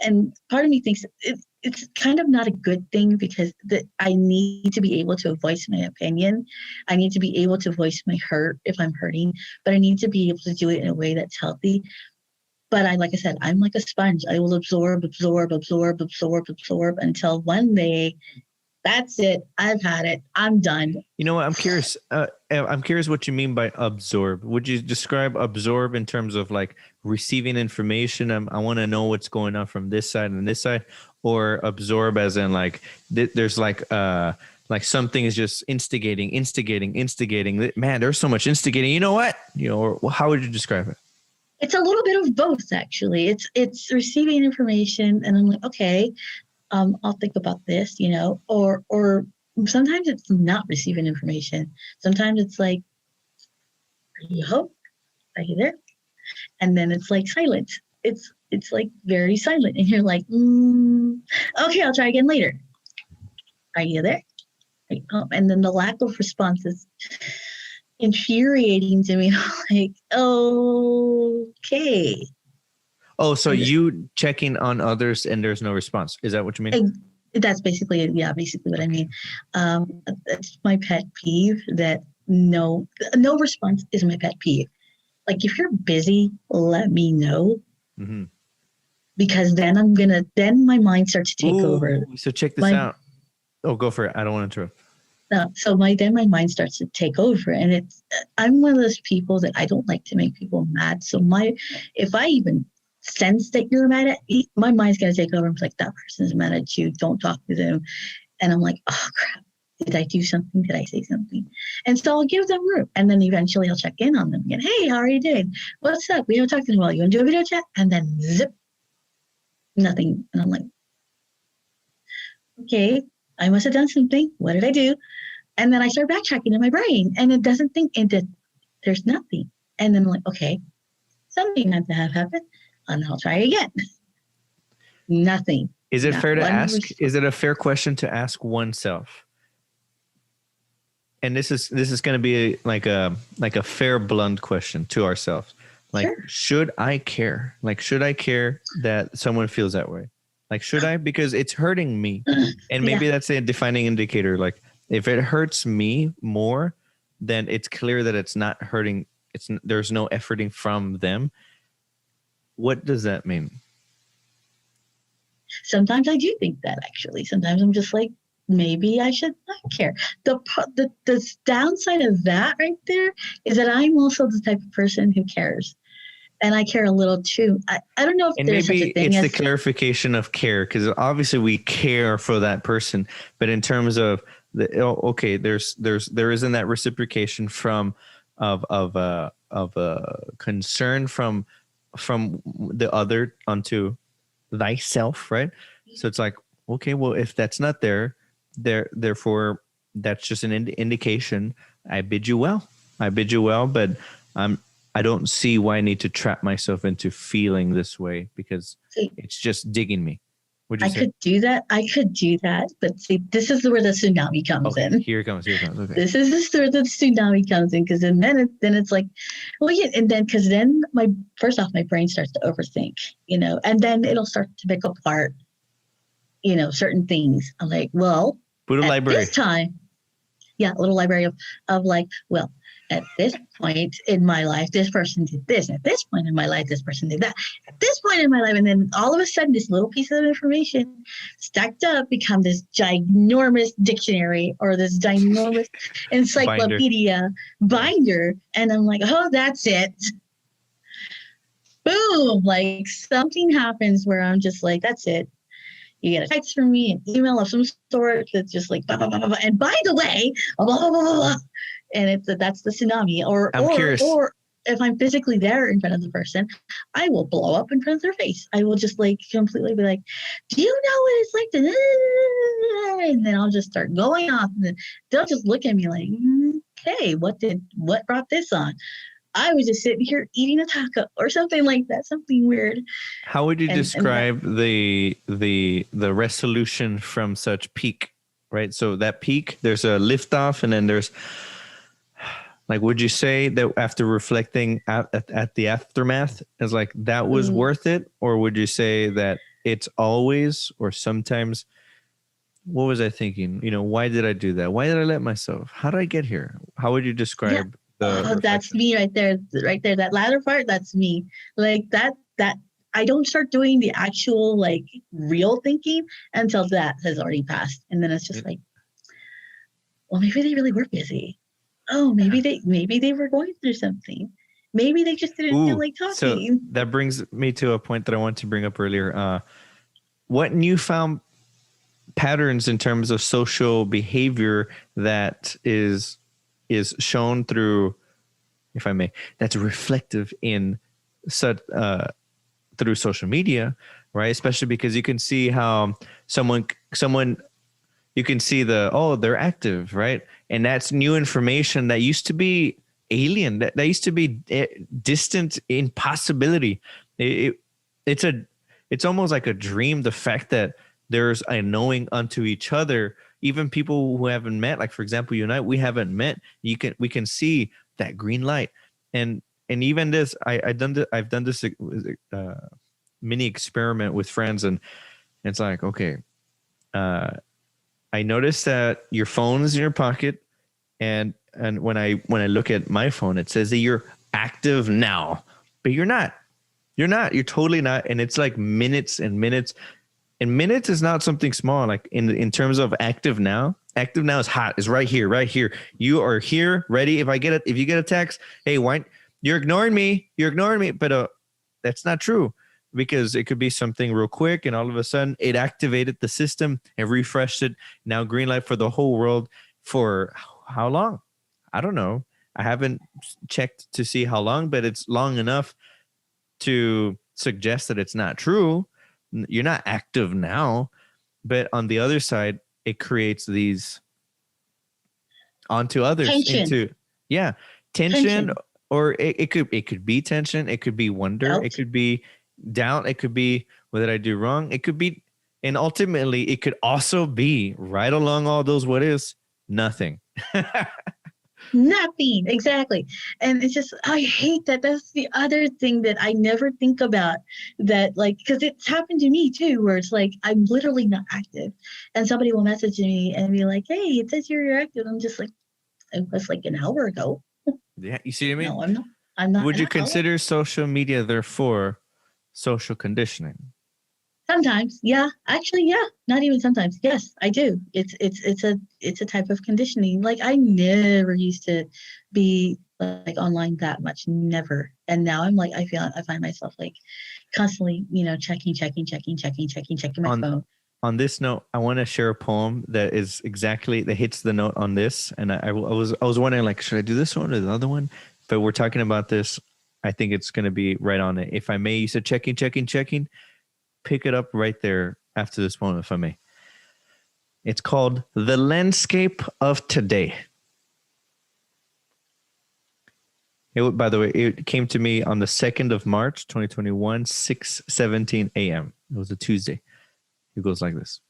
and part of me thinks it's kind of not a good thing because I need to be able to voice my opinion. I need to be able to voice my hurt if I'm hurting, but I need to be able to do it in a way that's healthy. But like I said, I'm like a sponge. I will absorb until one day, that's it. I've had it. I'm done. You know what? I'm curious. I'm curious what you mean by absorb. Would you describe absorb in terms of like receiving information? I want to know what's going on from this side and this side, or absorb as in like there's like something is just instigating. Man, there's so much instigating. You know what? Or how would you describe it? It's a little bit of both, actually. It's receiving information, and I'm like, okay, I'll think about this, or sometimes it's not receiving information. Sometimes it's like, are you there? And then it's like silence. It's like very silent, and you're like, okay, I'll try again later. Are you there? And then the lack of response is infuriating to me. Like, okay. Oh, so you checking on others and there's no response. Is that what you mean? That's basically it. Yeah, basically what I mean. That's my pet peeve, that no response is my pet peeve. Like, if you're busy, let me know. Mm-hmm. Because then my mind starts to take over. So check this out. Oh, go for it. I don't want to interrupt. So my mind starts to take over, and I'm one of those people that I don't like to make people mad. So if I even sense that you're mad at me, my mind's gonna take over and be like, that person's mad at you. Don't talk to them. And I'm like, oh crap, did I do something? Did I say something? And so I'll give them room, and then eventually I'll check in on them again. Hey, how are you doing? What's up? We haven't talked in a while. You want to do a video chat? And then zip, nothing. And I'm like, okay, I must have done something. What did I do? And then I start backtracking in my brain, and it doesn't think into there's nothing. And then I'm like, okay, something had to have happened, and I'll try again. Nothing. Is it fair to ask? Is it a fair question to ask oneself? And this is going to be like a fair, blunt question to ourselves. Like, sure. Should I care? Like, should I care that someone feels that way? Like, should I? Because it's hurting me. And maybe that's a defining indicator. Like, if it hurts me more, then it's clear that it's not hurting there's no efforting from them. What does that mean? Sometimes I do think that, actually. Sometimes I'm just like, maybe I should not care. The downside of that right there is that I'm also the type of person who cares. And I care a little too. I don't know if And there's such a maybe thing it's as the clarification of care, because obviously we care for that person, but in terms of there isn't that reciprocation of concern from the other onto thyself, right? So it's like, okay, well, if that's not therefore that's just an indication. I bid you well, but I don't see why I need to trap myself into feeling this way, because it's just digging me. Would you say? I could do that. But see, this is where the tsunami comes in. Here it comes. Okay. This is where the tsunami comes in, because then it's like, well, yeah, and then because then my brain starts to overthink, and then it'll start to pick apart, certain things. I'm like, well, put a library this time, yeah, a little library of like, well, at this point in my life, this person did this. At this point in my life, this person did that. At this point in my life, and then all of a sudden, this little piece of information stacked up become this ginormous dictionary or this ginormous encyclopedia binder. And I'm like, oh, that's it. Boom! Like something happens where I'm just like, that's it. You get a text from me, an email of some sort that's just like, blah, blah, blah, blah, blah. And by the way, blah, blah, blah, blah, blah. And that's the tsunami. Or if I'm physically there in front of the person, I will blow up in front of their face. I will just like completely be like, do you know what it's like to? And then I'll just start going off, and then they'll just look at me like, okay, what brought this on? I was just sitting here eating a taco or something like that, something weird. How would you describe the resolution from such peak, right? So that peak, there's a liftoff, and then there's, like, would you say that after reflecting at the aftermath is like that was worth it? Or would you say that it's always or sometimes, what was I thinking? Why did I do that? Why did I let myself? How did I get here? How would you describe that's me right there. That latter part, that's me. Like that I don't start doing the actual like real thinking until that has already passed. And then it's just like, well, maybe they really were busy. Oh, maybe they were going through something. Maybe they just didn't feel like talking. So that brings me to a point that I wanted to bring up earlier. What newfound patterns in terms of social behavior that is shown through, if I may, that's reflective in such through social media, right? Especially because you can see how someone you can see they're active, right? And that's new information that used to be alien, that used to be distant impossibility. It's almost like a dream, the fact that there's a knowing unto each other. Even people who haven't met, like for example, you and I, we haven't met. We can see that green light, and even this, I've done this mini experiment with friends, and it's like, okay, I noticed that your phone is in your pocket, and when I look at my phone, it says that you're active now, but you're not. You're totally not, and it's like minutes and minutes. And minutes is not something small. Like in terms of active now is hot. It's right here. You are here, ready. If you get a text, hey, why you're ignoring me? But that's not true, because it could be something real quick, and all of a sudden it activated the system and refreshed it. Now green light for the whole world for how long? I don't know. I haven't checked to see how long, but it's long enough to suggest that it's not true. You're not active now, but on the other side, it creates these onto others. Tension. Tension. Or it could be tension. It could be wonder. Doubt. It could be doubt. It could be, what did I do wrong? It could be, and ultimately, it could also be right along all those what is nothing. Nothing, exactly. And it's just, I hate that. That's the other thing that I never think about, that like, because it's happened to me too, where it's like I'm literally not active, and somebody will message me and be like, hey, it says you're active. I'm just like, it was like an hour ago. Yeah, you see what I mean? No, I'm not. I'm not. Would you not always. consider social media therefore social conditioning? Sometimes, yeah. Actually, yeah. Not even sometimes. Yes, I do. It's a type of conditioning. Like I never used to be like online that much. Never. And now I'm like I find myself like constantly, checking my On phone. on this note, I want to share a poem that is exactly that hits the note on this. And I was wondering, like, should I do this one or the other one? But we're talking about this. I think it's going to be right on it. If I may, you said checking. Pick it up right there after this poem, if I may. It's called The Landscape of Today. By the way, it came to me on the 2nd of March, 2021, 6:17 a.m. It was a Tuesday. It goes like this.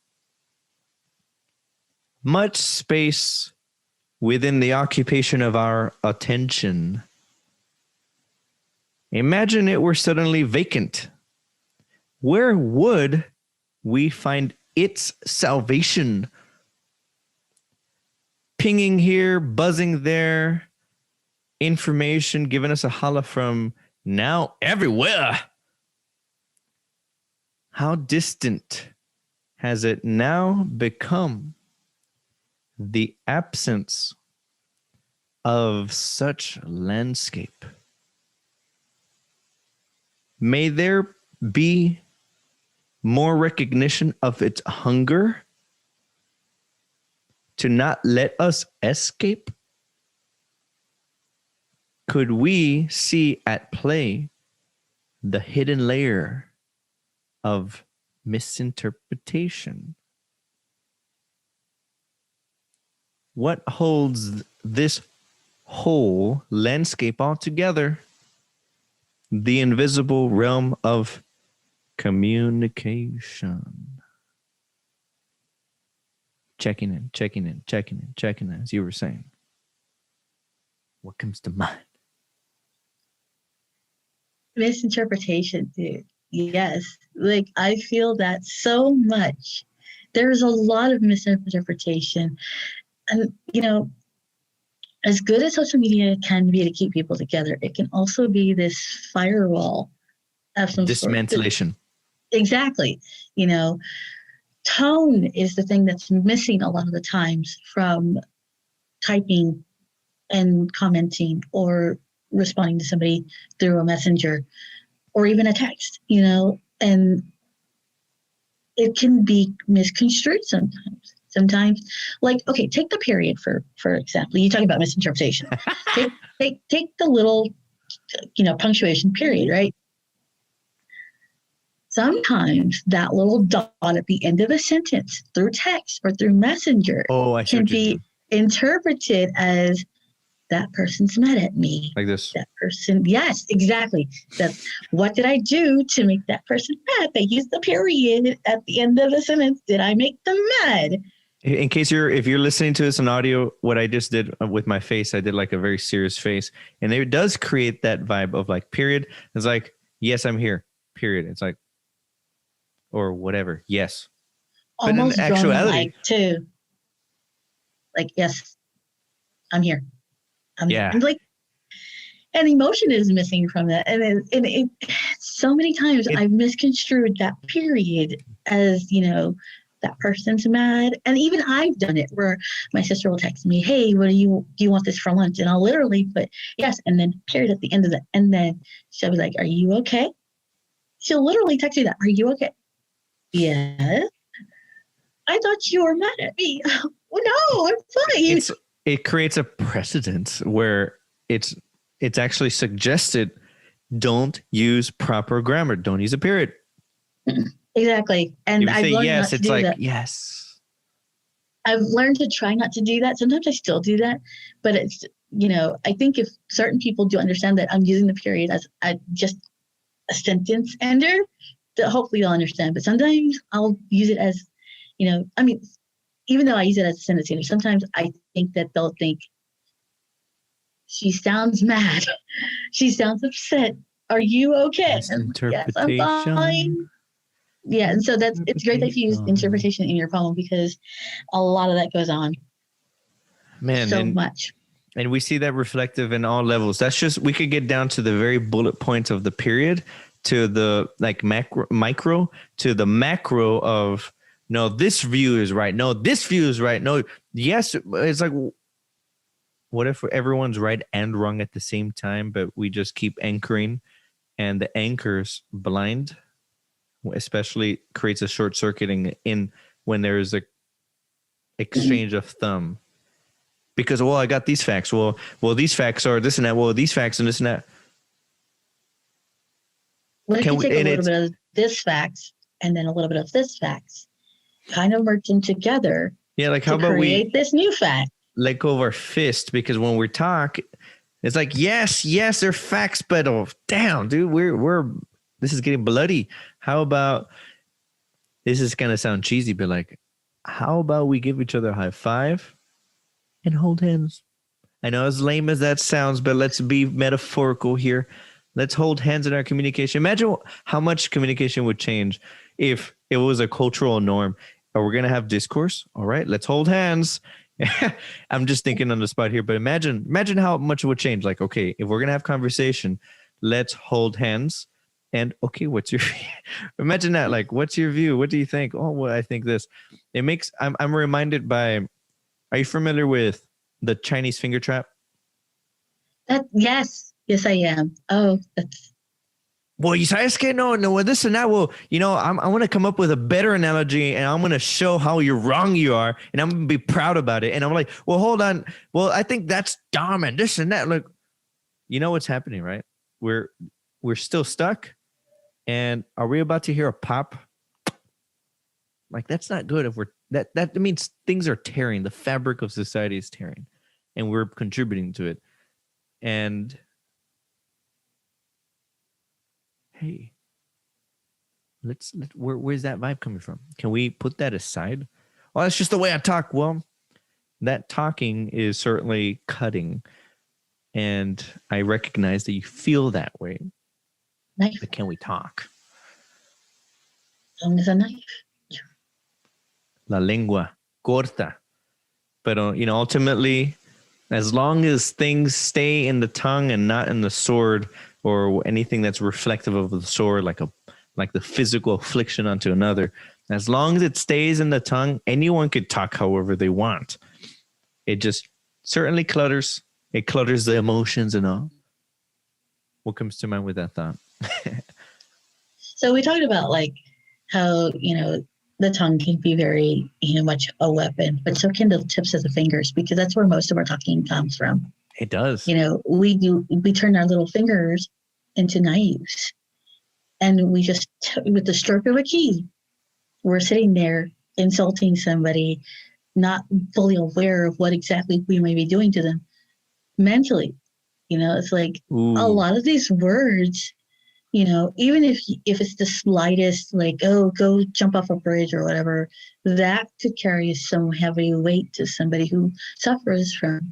Much space within the occupation of our attention. Imagine it were suddenly vacant. Where would we find its salvation? Pinging here, buzzing there, information giving us a holla from now everywhere. How distant has it now become? The absence of such landscape. May there be more recognition of its hunger to not let us escape? Could we see at play the hidden layer of misinterpretation? What holds this whole landscape all together? The invisible realm of communication. Checking in, as you were saying. What comes to mind? Misinterpretation, dude. Yes. Like I feel that so much. There's a lot of misinterpretation. And as good as social media can be to keep people together, it can also be this firewall of some sort. Dismantlation. Exactly. Tone is the thing that's missing a lot of the times from typing and commenting or responding to somebody through a messenger or even a text, and it can be misconstrued sometimes. Like, okay, take the period for example. You talk about misinterpretation. take the little, punctuation period, right? Sometimes that little dot at the end of a sentence through text or through messenger can be interpreted as that person's mad at me. Like this. That person, yes, exactly. What did I do to make that person mad? They used the period at the end of the sentence. Did I make them mad? In case if you're listening to this in audio, what I just did with my face, I did like a very serious face. And it does create that vibe of like period. It's like, yes, I'm here, period. It's like, or whatever. Yes. Almost but in actuality, like too. Like, yes, I'm here. Yeah. And like, and emotion is missing from that. And it so many times I've misconstrued that period as, that person's mad. And even I've done it where my sister will text me, hey, do you want this for lunch? And I'll literally put yes. And then period at the end of it. And then she'll be like, are you okay? She'll literally text you that. Are you okay? Yeah. I thought you were mad at me. No, I'm fine. It creates a precedent where it's actually suggested don't use proper grammar. Don't use a period. Exactly. And I've learned yes, not to do like that. yes. I've learned to try not to do that. Sometimes I still do that, but it's, I think if certain people do understand that I'm using the period as just a sentence ender, that hopefully they'll understand. But sometimes I'll use it as, even though I use it as a sentence ender, sometimes I think that they'll think, she sounds mad. She sounds upset. Are you okay? Yes, I'm fine. Yeah, and so it's great that you use interpretation in your poem because a lot of that goes on. Man, so much. And we see that reflective in all levels. That's just, we could get down to the very bullet points of the period, to the like micro, to the macro of, no, this view is right. No, this view is right. No, yes. It's like, what if everyone's right and wrong at the same time, but we just keep anchoring, and the anchors blind, especially creates a short circuiting in when there is a exchange of thumb. Because, well, I got these facts. Well, these facts are this and that. Well, these facts and this and that. What if you take a little bit of this facts and then a little bit of this facts, kind of merge them together? Yeah, like how about we create this new fact? Let go of our fist, because when we talk, it's like, yes, they're facts, but oh, damn, dude, we're this is getting bloody. How about, this is gonna sound cheesy, but like, how about we give each other a high five and hold hands? I know, as lame as that sounds, but let's be metaphorical here. Let's hold hands in our communication. Imagine how much communication would change if it was a cultural norm. Are we going to have discourse? All right, let's hold hands. I'm just thinking on the spot here, but imagine how much it would change. Like, okay, if we're going to have conversation, let's hold hands. And okay, what's your, imagine that, like, what's your view? What do you think? Oh, well, I think this. It makes, I'm reminded by, are you familiar with the Chinese finger trap? Yes, I am. Oh, that's. Well, you say, no, this and that. Well, I want to come up with a better analogy, and I'm going to show how wrong you are, and I'm going to be proud about it. And I'm like, well, hold on. Well, I think that's dumb and this and that. Like, you know what's happening, right? We're still stuck. And are we about to hear a pop? Like, that's not good. If that means things are tearing. The fabric of society is tearing, and we're contributing to it. And hey, where's that vibe coming from? Can we put that aside? Oh, that's just the way I talk. Well, that talking is certainly cutting, and I recognize that you feel that way. Knife. But can we talk? As long as a knife. La lengua corta. But ultimately, as long as things stay in the tongue and not in the sword, or anything that's reflective of the sword, like the physical affliction onto another, as long as it stays in the tongue, anyone could talk however they want. It just certainly clutters. It clutters the emotions and all. What comes to mind with that thought? So we talked about like how, the tongue can be very, much a weapon, but so can the tips of the fingers, because that's where most of our talking comes from. It does. We turn our little fingers into knives, and we just, with the stroke of a key, we're sitting there insulting somebody, not fully aware of what exactly we may be doing to them mentally. It's like, ooh, a lot of these words, even if it's the slightest, like, oh, go jump off a bridge or whatever, that could carry some heavy weight to somebody who suffers from,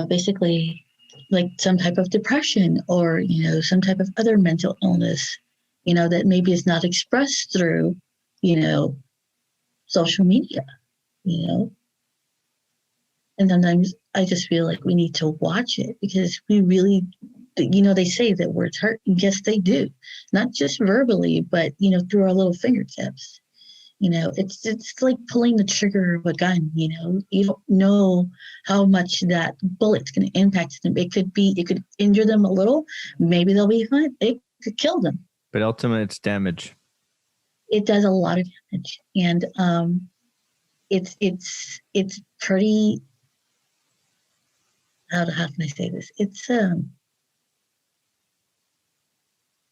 basically like some type of depression, or, some type of other mental illness, that maybe is not expressed through, social media, And sometimes I just feel like we need to watch it, because we really, they say that words hurt. Yes, they do. Not just verbally, but, through our little fingertips. It's like pulling the trigger of a gun. You don't know how much that bullet's going to impact them. It could injure them a little. Maybe they'll be fine. It could kill them. But ultimately, it's damage. It does a lot of damage, and it's pretty. How can I say this? It's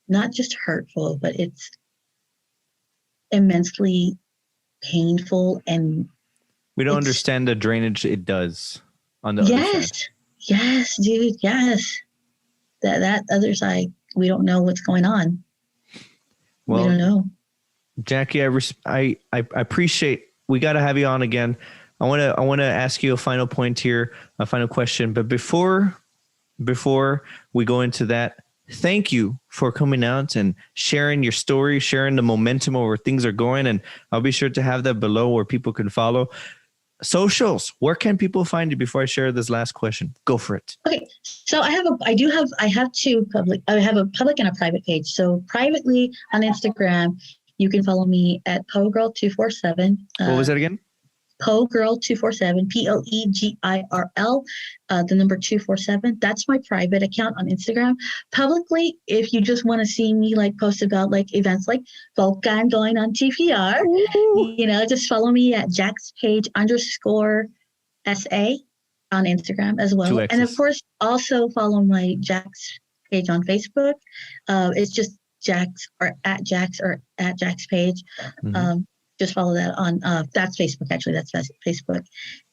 not just hurtful, but it's immensely painful, and we don't understand the drainage it does on the other side. Yes, dude, yes. That other side, we don't know what's going on. Well, we don't know. Jackie, I appreciate. We got to have you on again. I want to ask you a final point here, a final question. But before we go into that, thank you for coming out and sharing your story, sharing the momentum of where things are going. And I'll be sure to have that below where people can follow. socials. Where can people find you before I share this last question? Go for it. Okay, so I have two public. I have a public and a private page. So privately on Instagram, you can follow me at PoGirl247. What was that again? PoGirl247, POEGIRL, the number 247. That's my private account on Instagram. Publicly, if you just want to see me like post about like events like Volcan going on TPR, just follow me at JacksPage_SA on Instagram as well. And of course, also follow my Jack's page on Facebook. It's just Jack's or at Jack's page. Mm-hmm. Just follow that on, that's Facebook, actually, that's Facebook.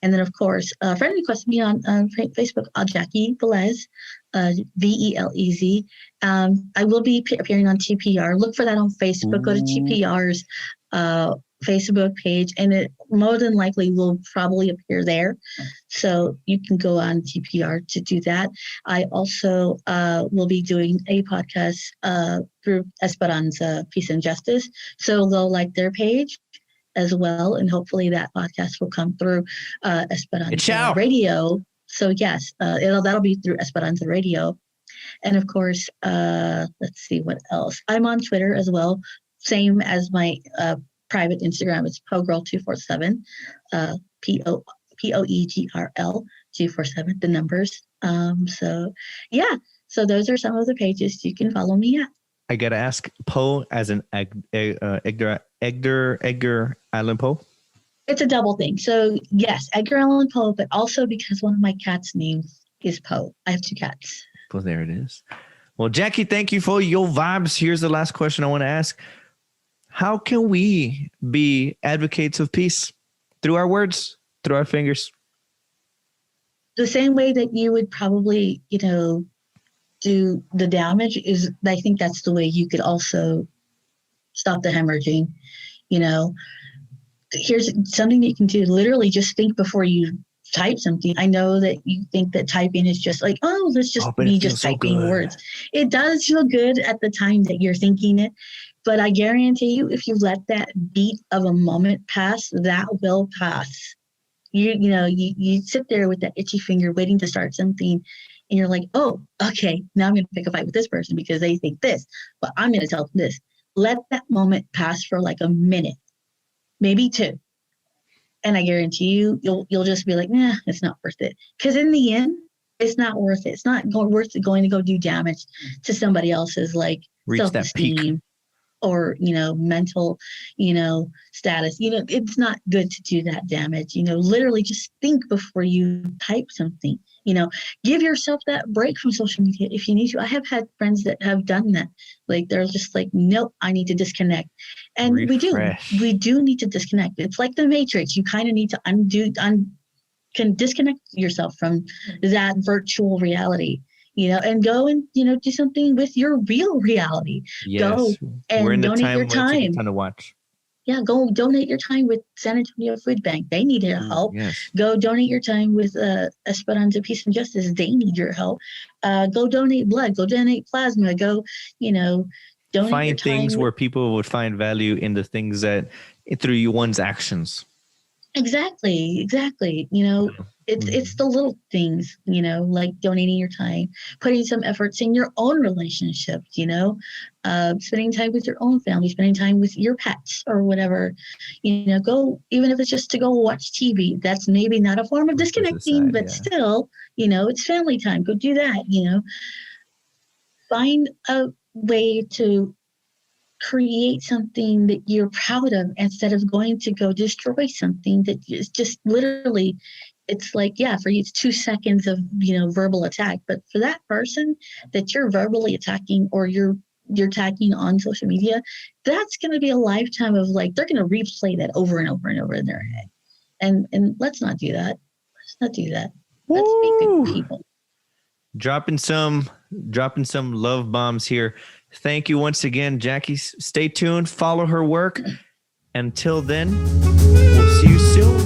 And then, of course, friend request me on Facebook, Jackie Velez, Velez. I will be appearing on TPR. Look for that on Facebook. Ooh. Go to TPR's Facebook page, and it more than likely will probably appear there. So you can go on TPR to do that. I also will be doing a podcast through Esperanza, Peace and Justice. So go like their page as well, and hopefully that podcast will come through Esperanza Radio. So yes, that'll be through Esperanza Radio. And of course, let's see what else. I'm on Twitter as well, same as my private Instagram. It's PoGirl247, POEGRL 247, the numbers. So those are some of the pages you can follow me at. I gotta ask, Poe as in Edgar Allan Poe? It's a double thing. So yes, Edgar Allan Poe, but also because one of my cats' names is Poe. I have two cats. Well, there it is. Well, Jackie, thank you for your vibes. Here's the last question I want to ask. How can we be advocates of peace? Through our words, through our fingers? The same way that you would probably, do the damage is, I think that's the way you could also stop the hemorrhaging. Here's something that you can do. Literally just think before you type something. I know that you think that typing is just like, let's just be just typing words. It does feel good at the time that you're thinking it, but I guarantee you, if you let that beat of a moment pass, that will pass. You sit there with that itchy finger waiting to start something, and you're like, oh, okay, now I'm going to pick a fight with this person because they think this, but I'm going to tell them this. Let that moment pass for like a minute, maybe two. And I guarantee you'll just be like, nah, it's not worth it. Because in the end, it's not worth it. It's not worth it going to go do damage to somebody else's like self-esteem or, mental, status. It's not good to do that damage. Literally just think before you type something. Give yourself that break from social media if you need to. I have had friends that have done that. Like, they're just like, nope, I need to disconnect. And Refresh. we do need to disconnect. It's like the Matrix. You kind of need to can disconnect yourself from that virtual reality, and go and, do something with your real reality. Yes. Go and donate your time. It's a ton to watch. Yeah, go donate your time with San Antonio Food Bank. They need your help. Yes. Go donate your time with Esperanza Peace and Justice. They need your help. Go donate blood. Go donate plasma. Go, donate Find things where people would find value in the things that through one's actions. Exactly. It's the little things, like donating your time, putting some efforts in your own relationships, spending time with your own family, spending time with your pets or whatever, go, even if it's just to go watch TV. That's maybe not a form of disconnecting, but still, it's family time. Go do that, Find a way to create something that you're proud of instead of going to go destroy something that is just literally, it's like, for you, it's 2 seconds of, verbal attack. But for that person that you're verbally attacking or you're attacking on social media, that's going to be a lifetime of like, they're going to replay that over and over and over in their head. And let's not do that. Let's be good people. Dropping some love bombs here. Thank you once again, Jackie. Stay tuned. Follow her work. Until then, we'll see you soon.